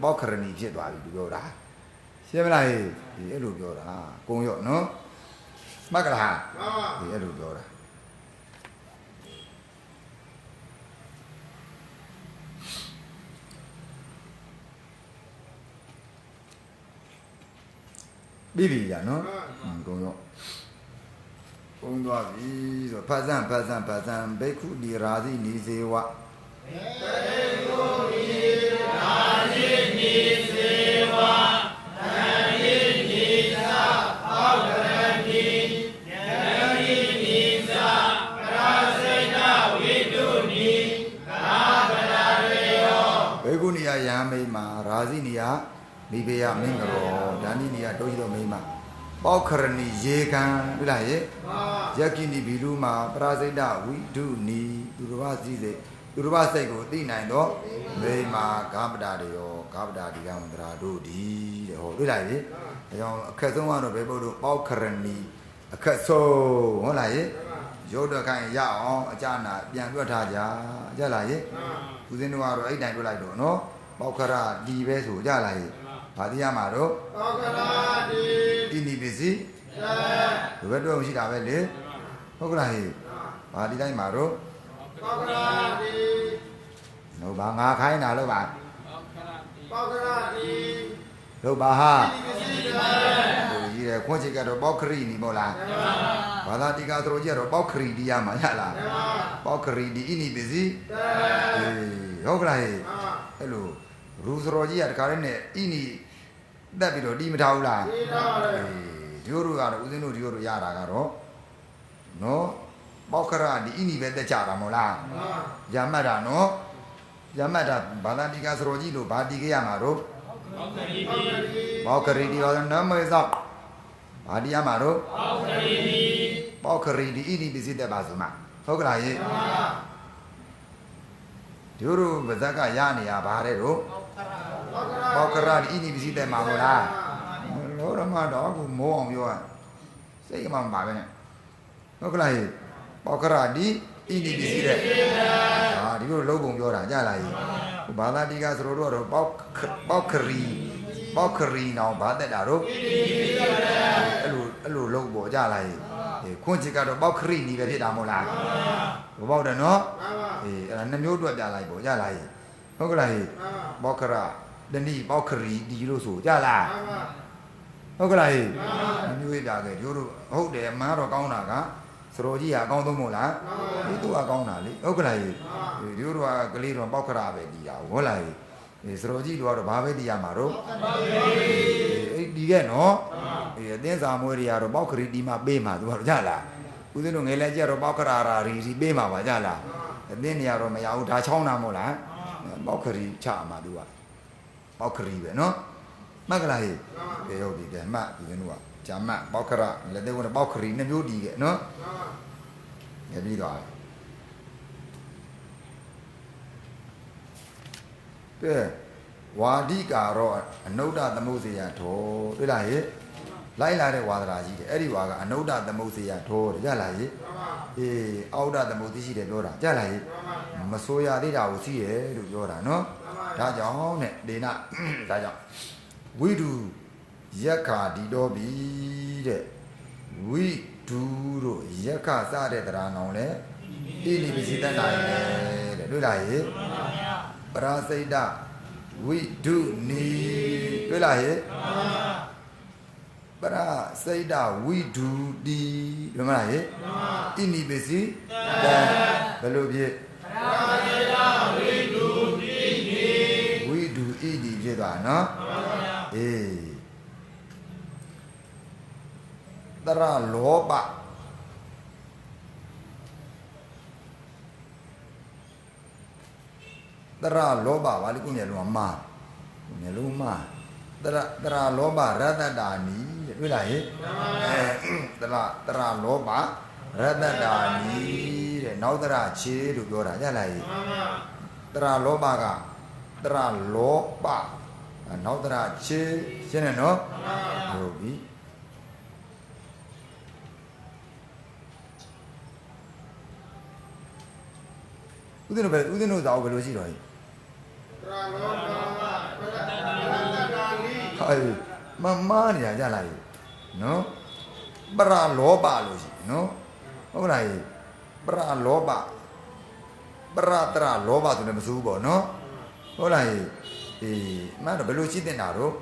ပေါက်ခရဏီဖြစ်သွားပြီသူပြောတာရှင်းမလားဒီအဲ့လိုပြောတာကုံရော့နော်မှတ်ကလားဒီအဲ့လိုပြောတာပြီးပြီကြာနော်ကုံရော့ကုံသွားပြီဆိုဖတ်စံဘိက္ခုဒီရာဇိနိဇေဝဘိက္ခုဒီရာဇိနိဇေဝသံဃိနိသပောကရဏီဉာဏိနိသပရာစိတဝိတုနိကာပနာရေယောဘိက္ခုနိယယံမိမာရာဇိနိယမိဘေယမင်္ဂရောဓာနိနိယဒုဟိတောမိမာပေါခရဏီရေကံပြလားယက္ခိနိဘီလူမှာပရာစိတဝိဒုနီသူတော်ဘာစည်းစိတ်သူတော်ဘာစိတ်ကိုသိနိုင်တော့မိမာဂါပတာတွေရောဂါပတာဒီကမန္တရာတို့ဒီတဲ့ဟောတွေ့လားဒါကြောင့်အခက်ဆုံးကတော့ဘေဘုတ်တို့ပေါခရဏီအခက်ဆုံးဟုတ်လားရုပ်တော့ခိုင်းရအောင်အကြနာပြန်တွက်ထားကြကြလားဦးဇင်းတို့ကတော့အဲ့တိုင်တွက်လိုက်တော့နော်ပေါခရဒီပဲဆိုကြလားဘာတိရမှာတော့ပေါကရာတိဣနိပစ္စည်းဒီဘက်တော့ရှိတာပဲလေဟုတ်ကလားဘာဒီတိုင်းမှာတော့ပေါကရာတိလို့ဘာငါခိုင်းတာလို့ပါပေါကရာတိလို့ပါဟာဒီရခွန်ချစ်ကတော့ပေါခရီနီမို့လားဘာသာတိကသရောကြီးကတော့ပေါခရီဒီရမှာရလားပေါခရီဒီဣနိပစ္စည်းဟုတ်ကလားအဲ့လိုရူစရောကြီးကတခါတည်းနဲ့ဣနိတက်ပြီးတော့တီးမထားဘူးလားတီးထားပါတယ်ဒီလိုကတော့ဦးဇင်းတို့ဒီလိုရတာကတော့နော်ပေါခရဒီဣနိပဲတက်ကြတာမဟုတ်လားရမှတ်တာနော်ရမှတ်တာဘာသာတိကစရောကြီးလို့ဘာတီးခဲ့ရမှာတော့ပေါခရီဒီဟောနမေသောဘာတီးရမှာတော့ပေါခရီဒီဣနိပစ္စည်းတက်ပါဆိုမှဟုတ်ကလားဒီလိုဗဇက်ကရနေရဘာတဲ့တော့ပေါကရဒီဣနိပစ္စည်းတဲ့မှာမလားလောရမတော့ကိုမိုးအောင်ပြောစိတ်ကမှမပါပဲနဲ့ဟုတ်ကလားပေါကရဒီဣနိပစ္စည်းတဲ့ဟာဒီလိုလုံးပုံပြောတာကြလားဘာသာတိကဆိုတော့ပေါခရီနောင်ဘာတက်တာတော့အဲ့လိုလုံးပေါ်ကြလားခွန်ချစ်ကတော့ပေါခရီနီပဲဖြစ်တာမဟုတ်လားဘပေါက်တယ်နော်အဲ့ဒါနှမျိုးအတွက်ပြလိုက်ပေါ့ကြလားဟုတ်ကလားပေါခရတဏိပေါခရီဒီလို့ဆိုကြလားဟုတ်ကလားနှမျိုးပြခဲ့တို့ဟုတ်တယ်မန်းတော့ကောင်းတာကစရောကြီးကအကောင်းဆုံးမို့လားဒီသူကကောင်းတာလေဟုတ်ကလားတို့ကကလေးတော့ပေါခရပဲဒီတာဟုတ်လားစရောကြီးတို့ကတော့ဘာပဲတရားမှာတော့ဒီကဲနော်အတင်းစာမွေးတွေကတော့ပေါခရီဒီမှာပေးမှာသူကတော့ကြလားဦးဇင်းတို့ငယ်လဲကြတော့ပေါခရရာရီပေးမှာပါကြလားအတင်းနေရာတော့မရဘူးဒါချောင်းတာမို့လားပေါခရီချမှာသူကပေါခရီပဲနော်မှတ်ကလားဟေးဟုတ်ပြီကဲမှတ်ဦးဇင်းတို့ကဂျာမတ်ပေါခရလက်သေးကတော့ပေါခရီနှစ်မျိုးတည်ခဲ့နော်ငယ်ပြီးတော့ကဲဝါဒိကာရောအနုဒ္ဒသမုစေယထောတွေ့လား လိုက်လာတဲ့ဝါဒရာကြီးတယ်အဲ့ဒီဝါကအနုဒ္ဒသမုတ်စေယထောတဲ့ကြလားကြီးအေးအောဒ္ဒသမုတ်သိရှိတယ်ပြောတာကြလားကြီးမဆိုရသေးတာကိုသိရဲ့လို့ပြောတာနော်ဒါကြောင့်နဲ့ဒေနဒါကြောင့်ဝိတုရက်ခာဒီတော်ပြီတဲ့ဝိတုတို့ရက်ခစတဲ့တရားနောင်လဲဣတိပိစိတ္တနာရဲ့တဲ့တွေ့လားကြီးပရာစိတ်တဝိတုနီတွေ့လားဟဲ့ပရာစိတ်တဝိဒုတိတွေ့မလားဟဲ့ဣနိပစီတံဘယ်လိုဖြစ်ပရာစိတ်တဝိဒုတိဝိဒုဣတိဖြစ်သွားနော်အေးတရလောဘတရလောဘဘာလို့ကိုမျက်လုံးမှာမျက်လုံးမှာတရလောဘရတ္တတာနီတဲ့တွေ့လားဟဲ့တရလောဘရတ္တတာနီတဲ့နောက်တရချေလို့ပြောတာရလားဟဲ့တရလောဘကတရလောဘနောက်တရချေရှင်းတယ်နော်ဟုတ်ပြီဦးဇင်းတို့ဇာတ်ဘယ်လိုရှိတော့ဟဲ့ဟဲ့မနေရကြလားဟဲ့နော်ပရလောဘလို့ရှိနော်ဟုတ်လားဟဲ့ပရလောဘပရတရလောဘဆိုလည်းမစိုးဘူးပေါ့နော်ဟုတ်လားဟဲ့အေးမှန်တော့ဘယ်လိုရှိတင်တာတော့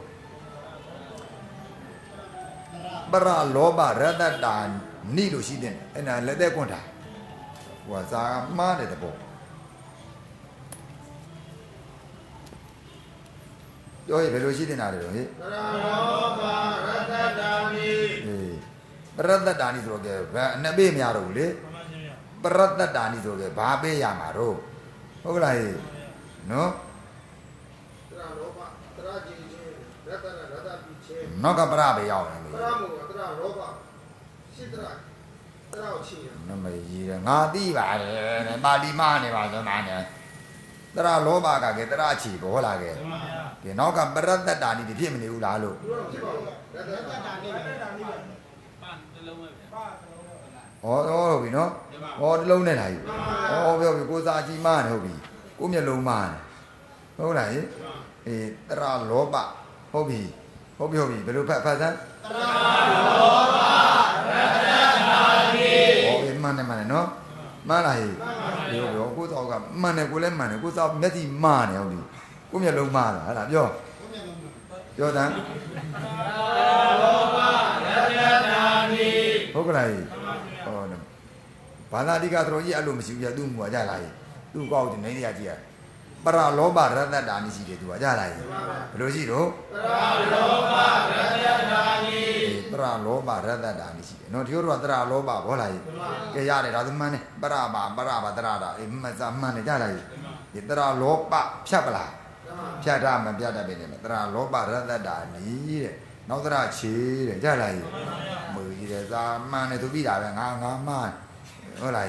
ပရလောဘရတ္တတာနိလို့ရှိတင်တယ်အဲ့ဒါလက်သက်ကွန်းတာဟိုကဇာမှားတယ်တဲ့ပေါ့ပြောရဘယ်လိုရှိတင်တာလဲတော့ဟဲ့ပရလောဘရတ္တတာနိပရတ္တတာနိဆိုတော့ကဲဘယ်အနှစ်ပေးမရတော့ဘူးလေပရတ္တတာနိဆိုတော့ကဲဘာပေးရမှာတော့ဟုတ်လားဟဲ့နော်တရလောဘတရကြည်ချင်းရတ္တနာရတ္တပိချင်းနောက်ကပရပဲရောက်နေပြီပရမောတရလောဘစိတ္တရတရကိုချင်းနမကြီးတယ်ငါသိပါတယ်ပါဠိမနေပါဆိုမှနဲ့တရလောဘကကဲတရချီဘောဟုတ်လားကဲဒီနောက်ကပရတ္တတာနိဖြစ်မနေဘူးလားလို့ရတ္တတာနိပါတလုံးပဲဟုတ်ပြီနော်ဟောတလုံးနဲ့လာပြီဟောပြောပြီကိုစားကြီးမနေဟုတ်ပြီကိုမျက်လုံးမနေဟုတ်လားဟင်အေးတရလောဘဟုတ်ပြီဘယ်လိုဖတ်စမ်းတရလောဘရတ္တတာနိဟောမှန်တယ်နော်မှန်လားဟဲ့ပြောကိုသောကမှန်တယ်ကိုလည်းမှန်တယ်ကိုသောမျက်စိမနေဟုတ်ပြီကိုမျက်လုံးမတာဟဲ့လားပြောတမ်းလောဘရတ္တတာနိဟုတ်ကလားဟောဘာသာတိကတော်ကြီးအဲ့လိုမရှိဘူးပြသူ့မူကကြလားသူ့ကောက်တင်နေရကြီးပရလောဘရတ္တတာနိရှိတယ်သူကကြလားဘယ်လိုရှိတော့ပရလောဘရတ္တတာနိပရလောဘရတ္တတာနိရှိတယ်နော်ဒီတို့ကတရလောဘဘောလားကဲရတယ်ဒါသမှန်နဲ့ပရပါတရတာအေးမှန်တယ်ကြလားဒီတရလောဘဖြတ်ပလားဖြတ်တာမပြတ်တတ်ပဲနဲ့တရလောဘရတ္တတာနိတဲ့နောက်တရချေတဲ့ကြလားမွေကြီးတယ်သာမှန်တယ်သူပြီးတာပဲငါမှန်ဟုတ်လား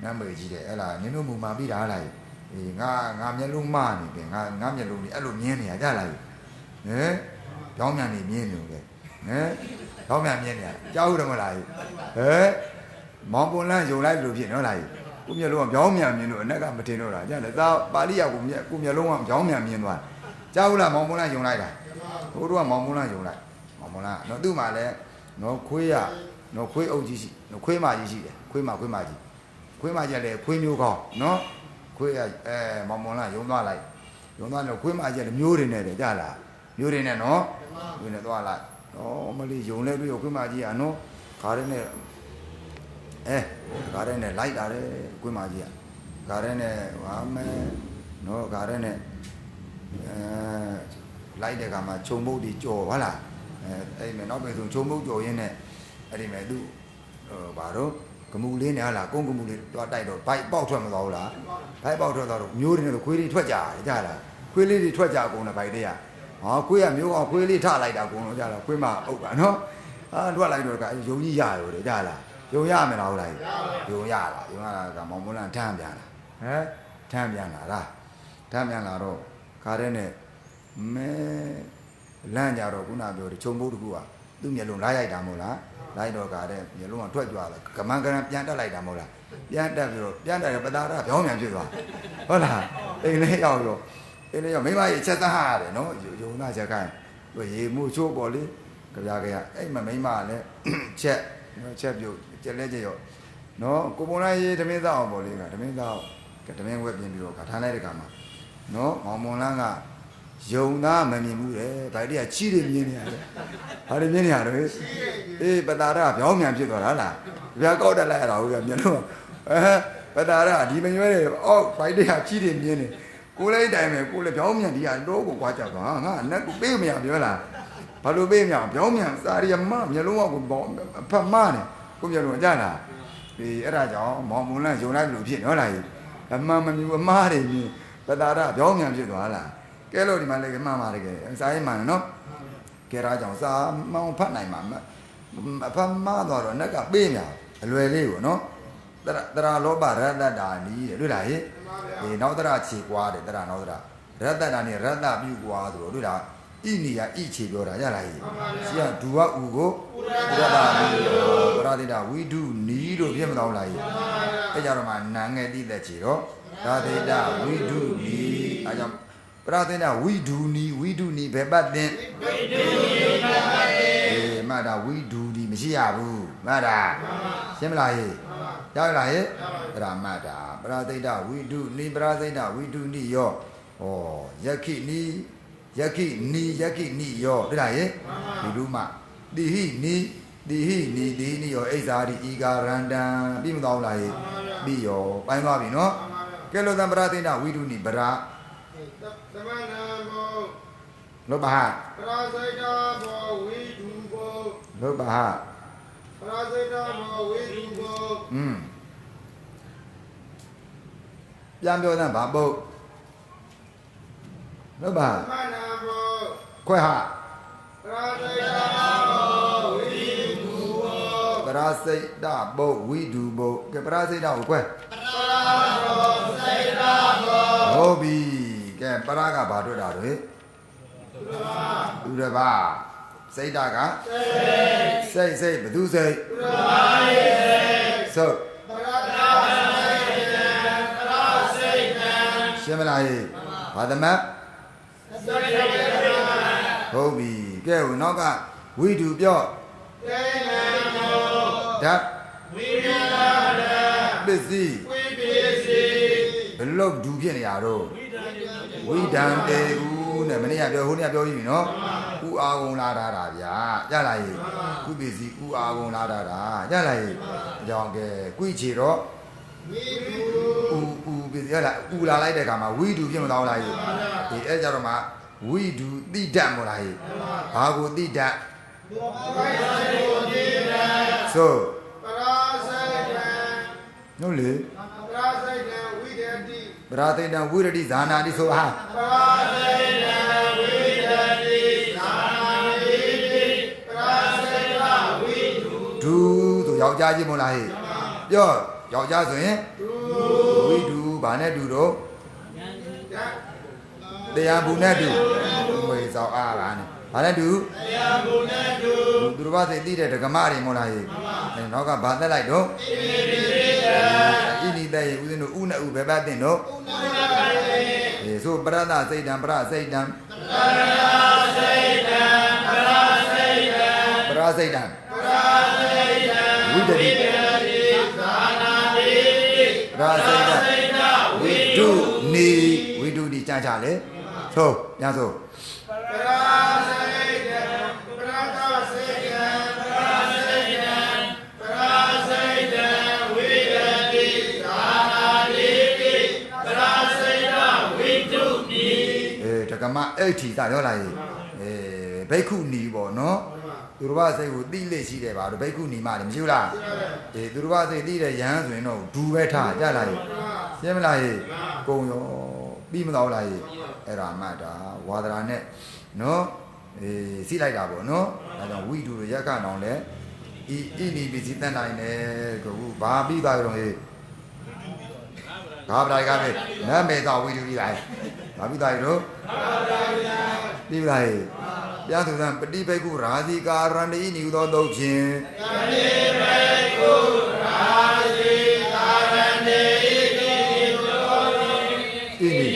နမ်းမွေကြီးတယ်အဲ့လားနင်တို့မူမှပြီးတာလားအေးငါမျက်လုံးမနေတယ်ငါမျက်လုံးนี่အဲ့လိုမြင်နေရကြလားဟမ်ကြောင်းမြန်နေမြင်နေတယ်ကြောင်းမြန်မြင်နေရကြောက်တယ်မလားမောင်ပွန်လန်းယုံလိုက်လို့ဖြစ်နော်လားကိုမျက်လုံးကကြောင်းမြန်မြင်လို့အနက်ကမတင်တော့တာကြတယ်သာပါဠိရကိုမျက်လုံးကကြောင်းမြန်မြင်သွားကြောက်လားမောင်ပွန်လန်းယုံလိုက်တာဟိုတို့ကမောင်ပွန်လန်းယုံလိုက်မောင်ပွန်လန်းနော်သူ့မှာလည်းနော်ခွေးရနော်ခွေးအုပ်ကြီးရှိနော်ခွေးမကြီးရှိတယ်ခွေးမကြီးလည်းခွေးမျိုးကောင်းနော်ခွေးမောင်မွန်လာယုံသွားလိုက်တော့ခွေးမအကျက်မျိုးတွေနဲ့ကြလားမျိုးတွေနဲ့နော်မျိုးနဲ့သွားလိုက်မလေးယုံလဲပြီးတော့ခွေးမကြီးอ่ะနော်ခါရဲနဲ့ခါရဲနဲ့လိုက်တာတယ်ခွေးမကြီးခါရဲနဲ့ဟာမဲနော်ခါရဲနဲ့လိုက်တဲ့ကမှာခြုံမုတ်တွေကြော်ဟုတ်လားအဲ့မဲ့နောက်ပဲဆိုခြုံမုတ်ကြော်ရင်းနဲ့အဲ့ဒီမဲ့သူဘာတော့ကမူလေးနဲ့ဟာလားကုန်းကမူလေးတွားတိုက်တော့ဘိုက်ပေါက်ထွက်မသွားဘူးလားဘိုက်ပေါက်ထွက်သွားတော့မျိုးတွေနဲ့ခွေးတွေထွက်ကြတယ်ကြလားခွေးလေးတွေထွက်ကြကုန်တယ်ဘိုက်တွေကခွေးကမျိုးအောင်ခွေးလေးထလိုက်တာကုန်တော့ကြလားခွေးမအုပ်ပါနော်ထွက်လိုက်တော့ကယုံကြီးရရောတယ်ကြလားယုံရမလားဟုတ်လားယုံရလားကမောင်မွန်းလန်းထမ်းပြန်လာထမ်းပြန်လာတော့ခါတဲ့နဲ့မဲလန့်ကြတော့ခုနပြောတယ်ခြုံဘုတ်တကူက သူ့မျက်လုံးလာရိုက်တာမဟုတ်လားလိုက်တော့ကတဲ့မျက်လုံးကထွက်ကြွလာကမန်ကရန်ပြန်တက်လိုက်တာမဟုတ်လားပြန်တက်ပြီးတော့ပြန်တက်တယ်ပတာရပြောင်းပြန်ဖြစ်သွားဟုတ်လားအိမ်လေးရောက်တော့အိမ်လေးရောက်မိမကြီးချက်သားရတယ်နော်ယုံနာချက်ခိုင်းရေမှုချိုးပေါ်လေကြပြကြအဲ့မိမလည်းချက်နော်ချက်ပြုတ်ချက်လဲချက်ရောနော်ကိုပုံလိုက်ရေးဓမင်းသားအောင်ပေါ်လေကဓမင်းသားဓမင်းဝက်ပြင်ပြီးတော့ထားလိုက်တဲ့ကမှာနော်မောင်မွန်လန်းကယုံသားမမြင်ဘူးတဲ့ဗိုက်တည်းကချီးတယ်မြင်နေရတယ်ဟာတယ်မြင်နေရတယ်အေးပတာရပြောင်းပြန်ဖြစ်သွားတာလားကြပြကောက်တက်လိုက်ရတာဟုတ်ကဲ့မျက်လုံးပတာရဒီမရွဲတယ်အော်ဗိုက်တည်းကချီးတယ်မြင်နေကိုလိုက်တိုင်းပဲကိုလည်းပြောင်းမြန်ဒီကတော့ကိုကွာကြသွားငါနဲ့ကိုပေးမရပြောလားဘာလို့ပေးမရပြောင်းမြန်စာရီမမျက်လုံးကကိုဖတ်မနေကိုမျက်လုံးကြလားဒီအဲ့ဒါကြောင့်မောင်မွန်လန်းယုံလိုက်လို့ဖြစ်နော်လားအမှန်မမြူအမားတွေမြင်ပတာရပြောင်းမြန်ဖြစ်သွားလားကဲလို့ဒီမှာလည်းမှန်ပါတယ်ကဲစာရေးမှန်နော်ကဲဒါကြောင့်စာမောင်ဖတ်နိုင်မှာအဖတ်မှားသွားတော့နက်ကပေးမြအလွယ်လေးကိုနော်တရာလောဘရတ္တတာနီးတဲ့တွေ့လားဟေးဒီနောက်တရခြေကွာတယ်တရနောက်တရရတ္တတာနီးရတ္တပြုကွာဆိုတော့တွေ့လားဣနီယာဣခြေပြောတာရလားဟေးရှိကဒူဝဥကိုရတ္တနီးပရာတိတာဝိဒုနီးတို့ဖြစ်မတော်လားဟေးအဲကြတော့မှနာငယ်တိသက်ခြေတော့ရာတိတာဝိဒုနီးအဲကြောင့်ပရာတိတာဝိဒုနီဘယ်ပတ်တင်ဝိဒုနီဘယ်ပတ်တင်အေးမှတ်တာဝိဒုနီမရှိရဘူးမှတ်တာရှင်းမလားဟေးရောက်လာရဲ့အဲ့ဒါမှတ်တာပရာသိတ္တဝိတုနိပရာသိတ္တဝိတုနိယောဩယခိနိယောတွေ့လားရဲ့ဒီလိုမှတိဟိနိယောအိဇာတိဤကာရန္တံပြီးမသွားလားရဲ့ပြီးရောပိုင်းသွားပြီနော်ကဲလို့သံပရာသိတ္တဝိတုနိပရာသမဏမောလောဘဟပရာသိတ္တဘောဝိတုဘောလောဘဟပရာသိတ္တဘောဝိတုဘောပြန်ပြောတဲ့ဘာပုတ်လောဘသမဏမောခွဲဟပရာသိတ္တဘောဝိတုဘောပရာစိတ်တပုတ်ဝိတုပုတ်ကဲပရာစိတ်တကိုခွဲပရာစိတ်တဘောဟုတ်ပြီကဲပရာကဘာတွေ့တာတွေသူတပါစိတ်တကစိတ်ဘယ်သူစိတ်သူတပါရဲ့စိတ်ပရာစိတ်ရှင်းမလားဟေးဘာသမတ်ဟုတ်ပြီကဲဟိုနောက်ကဝိတုပြောဓာတ်ပစ္စည်းဘလို့ဒူဖြစ်နေရတော့ဝိဒံတေဦးနဲ့မနေ့ကပြောဟိုနေ့ကပြောပြီးပြီနော်ဥအာကုန်လာတာဗျာရလာဟေးကုပစ္စည်းဥအာကုန်လာတာရလာဟေးအကြောင်းကဲကွိချေတော့ဥပစ္စည်းရလာဥလာလိုက်တဲ့ခါမှာဝိတုဖြစ်မသွားလားဟေးဒီအဲ့ကြတော့မှဝိတုတိတတ်မို့လားဟေးဘာကိုတိတတ်ဆိုပရာစိတ်တံဟုတ်လေပရာစိတ်တံဝိဒတိပရာသိတံဝိရတိဇာနာတိဆိုဟာပရာစိတ်တံဝိဒတိဇာနာတိပရာစိတ်တဝိတုဒူဆိုယောက်ျားကြီးမို့လားဟေးပြောယောက်ျားဆိုရင်ဝိတုဘာနဲ့တူတော့တရားဘူးနဲ့တူဝေဆောင်အားပါနဲ့ဘာနဲ့တူတရားဘူးနဲ့တူသူတို့ဘာသိသိတဲ့ဒကမတွေမို့လားဟေးနောက်ကဘာသက်လိုက်တော့ဣနိတေဥစဉ်တို့ဥနဲ့ဥဘယ်ပတ်တင်တော့အေးဆိုပရဒစိတ်တံပရစိတ်တံဝိတတိသာနာတိပရစိတ်တံဝိတုနိကြကြလေဆိုညဆိုပရာစိတ်တံပရာဒစိတ်တံပရာစိတ်တံပရာစိတ်တံဝိဒတိသာနာတိပရာစိတ်တဝိတုနိဒကမအိဋ္ဌိသာရောလာရေးဘိက္ခုနီပေါ့နော်သူတော်ဘာစိတ်ကိုတိလက်ရှိတယ်ပါတော့ဘိက္ခုနီမလည်းမရှိဘူးလားသူတော်ဘာစိတ်တိတဲ့ယဟန်ဆိုရင်တော့ဒူပဲထားကြလာရေးရှင်းမလားရေးကုံရောပြီးမတော့လားရေးအဲ့ဒါမှတ်တာဝါဒရာနဲ့နော်စီးလိုက်တာပေါ့နော်ဒါကြောင့်ဝိတုရက်ခနောင်လဲဤနိပစ္စည်းတန်တိုင်းနဲ့ကိုဘာပြီးသွားကြတော့ဟေးဘာပရိုက်ကပဲနမေသာဝိတုပြီးလိုက်ဘာပြီးသွားကြတော့ပြီးလိုက် ပြာသူသံပฏิဘိက္ခုရာဇီကာရဏိနိဟုသောတုတ်ဖြင့် ပတိဘေကုရာဇီကာရဏိနိသောတိ ဣနိ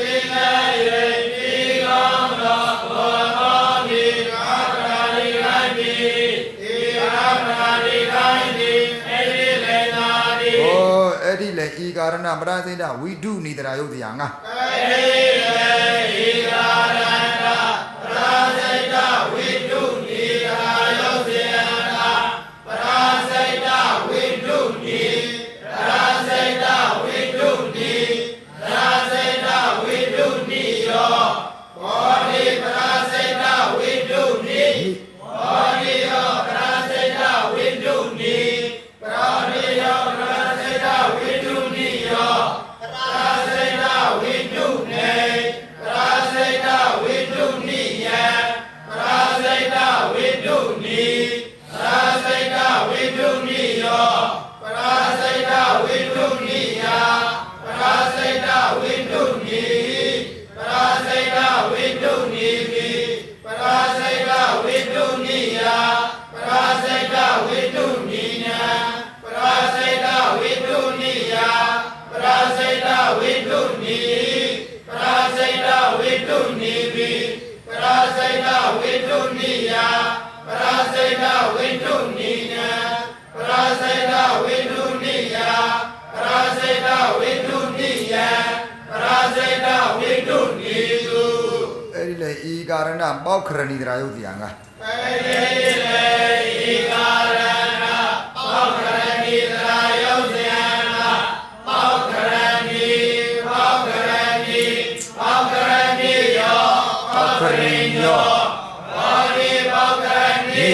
တိနာယေတိကောင်းသောဘောဘောတိကာရဏိကိုင်းတိတိကာရဏိကိုင်းတိအတိလေနာတိ ဩအဲ့ဒီလေဤကာရဏပရစိတဝိဒုနိတရာယုတ်တရားငါ အတိလေဤကာရဏပရာစိတဝိတုနိရာယောစေယနာပရာစိတဝိတုနိရာစိတဝိတုနိရာစိတဝိတုနိယောဘောဓိပရာစိတဝိတုနိဘောဓိယောပရာစိတဝိတုနိပရာဓိယောပရာစိတဝိတုနိယောပရာစိတဝိတုနေပရာစိတဝိတုနိယပရာစိတဝိတုနိပရာစိတဝိတုနိယောပရာစိတဝိတုနိယပရာစိတဝိတုနိပရာစိတဝိတုနိပိပရာစိတဝိတုနိယပရာစိတဝိတုနိညာပရာစိတဝိတုနိယပရာစိတဝိတုနိပရာစိတဝိတုနိပိပရာစိတဝိတုနိယပရာစိတဝိတုနိညာပရာစိတဝိတုနိယပရာစိတဝိတုနိယပရာစိတဝိတုနိစု အဲ့ဒီလေဤကာရဏပေါက်ခရဏိတရာယုတ်တရားငါ ပတိလေဤကာရဏပောက္ခရဏိသရာယုတ်ဇယနာပောက္ခရဏိပောက္ခရဏိပောက္ခရဏိယောပောက္ခရိညောဘောဓိပောက္ခရဏိ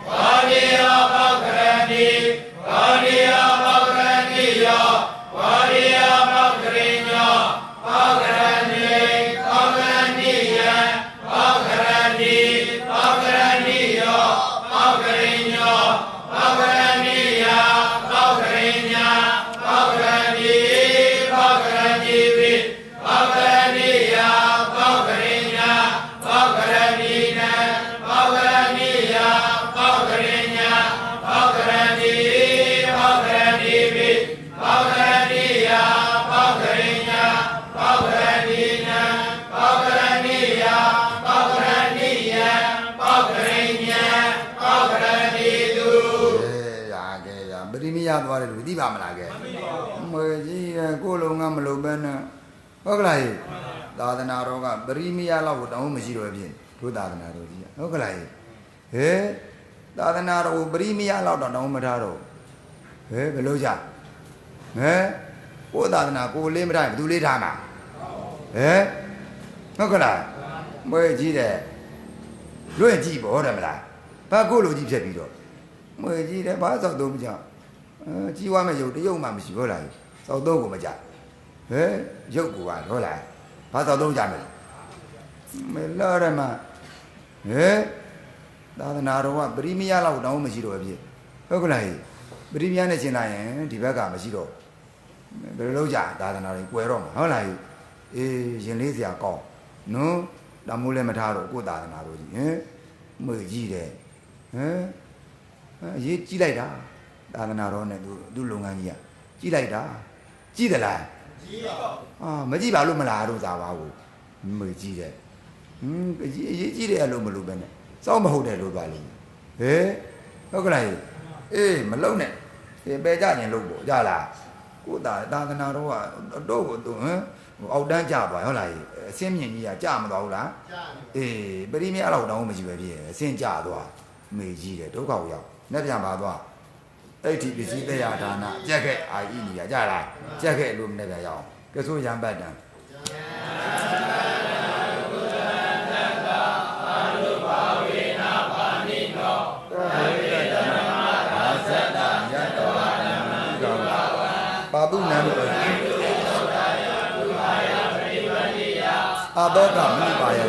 ဘောဓိယောပောက္ခရဏိဘောဓိယောပောက္ခရဏိယောဘောဓိယောပောက္ခရိညောပောက္ခရဏိပောက္ခရဏိယပောက္ခရဏိပောက္ခရဏိယောပောက္ခရိညောပောက္ခရဏိယပောက္ခရိညာပောက္ခရဏိပောက္ခရဏိပိပောက္ခရဏိယပောက္ခရိညာပောက္ခရဏိနပောက္ခရဏိယပောက္ခရိညာပောက္ခရဏိပောက္ခရဏိပိပောက္ခရဏိယပောက္ခရိညာပောက္ခရဏိနပောက္ခရဏိယပောက္ခရဏိယပောက္ခရိညာပောက္ခရဏိတု ရာကဲရာပရိနိယသွားတယ်လို့သိပါမလားကဲမွေကြီးကကိုယ်လုံးကမလုပ်ဘဲနဲ့ဟုတ်ကလားသာသနာတော်ကပရိနိယလောက်ကိုတောင်းမရှိတော့ဖြစ်တို့သာသနာတော်ကြီးဟုတ်ကလားဟဲသာသနာတော်ကိုပရိနိယလောက်တောင်းမထားတော့ဘယ်လိုကြကိုယ်သာသနာကိုလေးမထားရင်ဘယ်သူလေးထားမှာဟုတ်ကလားမွေကြီးတဲ့လွဲ့ကြည့်ပေါ့တယ်မလားဘာကိုလိုကြီးဖြစ်ပြီးတော့မွေကြီးတယ်ဘာသောက်သုံးမကြကြီးဝါမဲ့ရုပ်တရုပ်မှမရှိဟုတ်လားသောက်သုံးကိုမကြရုပ်ကိုပါဟုတ်လားဘာသောက်သုံးကြမယ်မလာရမသာသနာတော်ကပရိမယလောက်တောင်းမရှိတော့ဖြစ်ဟုတ်ကလားပရိမယနဲ့ရှင်းလိုက်ရင်ဒီဘက်ကမရှိတော့ဘယ်လိုလုပ်ကြသာသနာတော်ကွယ်တော့မှာဟုတ်လားအေးရင်လေးစရာကောင်းနော်တမိုးလည်းမထားတော့ကိုယ်သာသနာတော်ကြီးမွေကြီးတယ်ရေးကြည့်လိုက်တာသာသနာတော်နဲ့သူလုပ်ငန်းကြီးကကြည့်လိုက်တာကြည့်သလားကြည့်ပါမကြည့်ပါလို့မလားတို့သာပါဘူးမွေကြီးတယ်ရေးကြည့်တယ်လို့မလို့ပဲနဲ့စောင့်မဟုတ်တယ်လို့ပါလိမ့်ဟုတ်ကလားအေးမလုံနဲ့ပဲကြရင်လို့ပေါ့ကြလားကိုယ်သာသနာတော်ကတော့ကိုသူအောက်တန်းကြပါဟုတ်လားအစင်းမြင့်ကြီးကကြမသွားဘူးလားအေးပရိမေအဲ့လောက်တောင်းမရှိပဲဖြစ်အစင်းကြသွားမေကြီးတယ်ဒုက္ခကိုရောက်နဲ့ပြန်ပါသွားအဲ့ဒီပစ္စည်းတရားဒါနကြက်ခဲ့အာဤနေရကြလားကြက်ခဲ့လို့နဲ့ပြန်ရအောင်ကဲဆိုရံပတ်တံပါပုနံအဘောကမိပါယ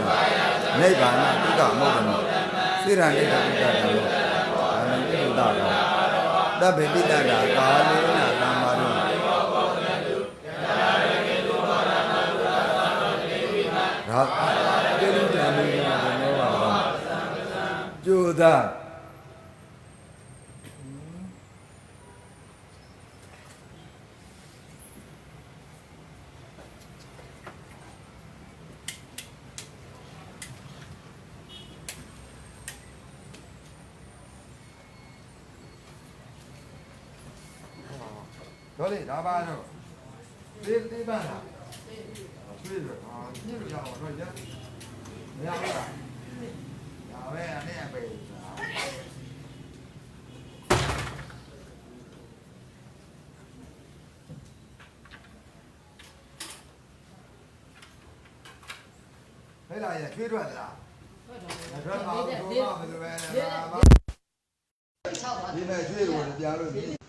နိဗ္ဗာန်တိကမောဒမောစိရဏိကတိကတံအာနတိတတာတဗ္ဗေပိတတာကာလေနသမ္မာရုရာတေလူတံမေနောဘာ ကိုသားတော်လေဒါပါတော့သေးပါလားဆွေးရအောင်ညစ်ရအောင်တော့ရမရဘူးလားဒါပဲအနေနဲ့ပဲဟဲ့လားရကျွေးထွက်လားထွက်ပါဘူးတော့မလို့ပဲဒီမဲ့ကျွေးလို့ကြားလို့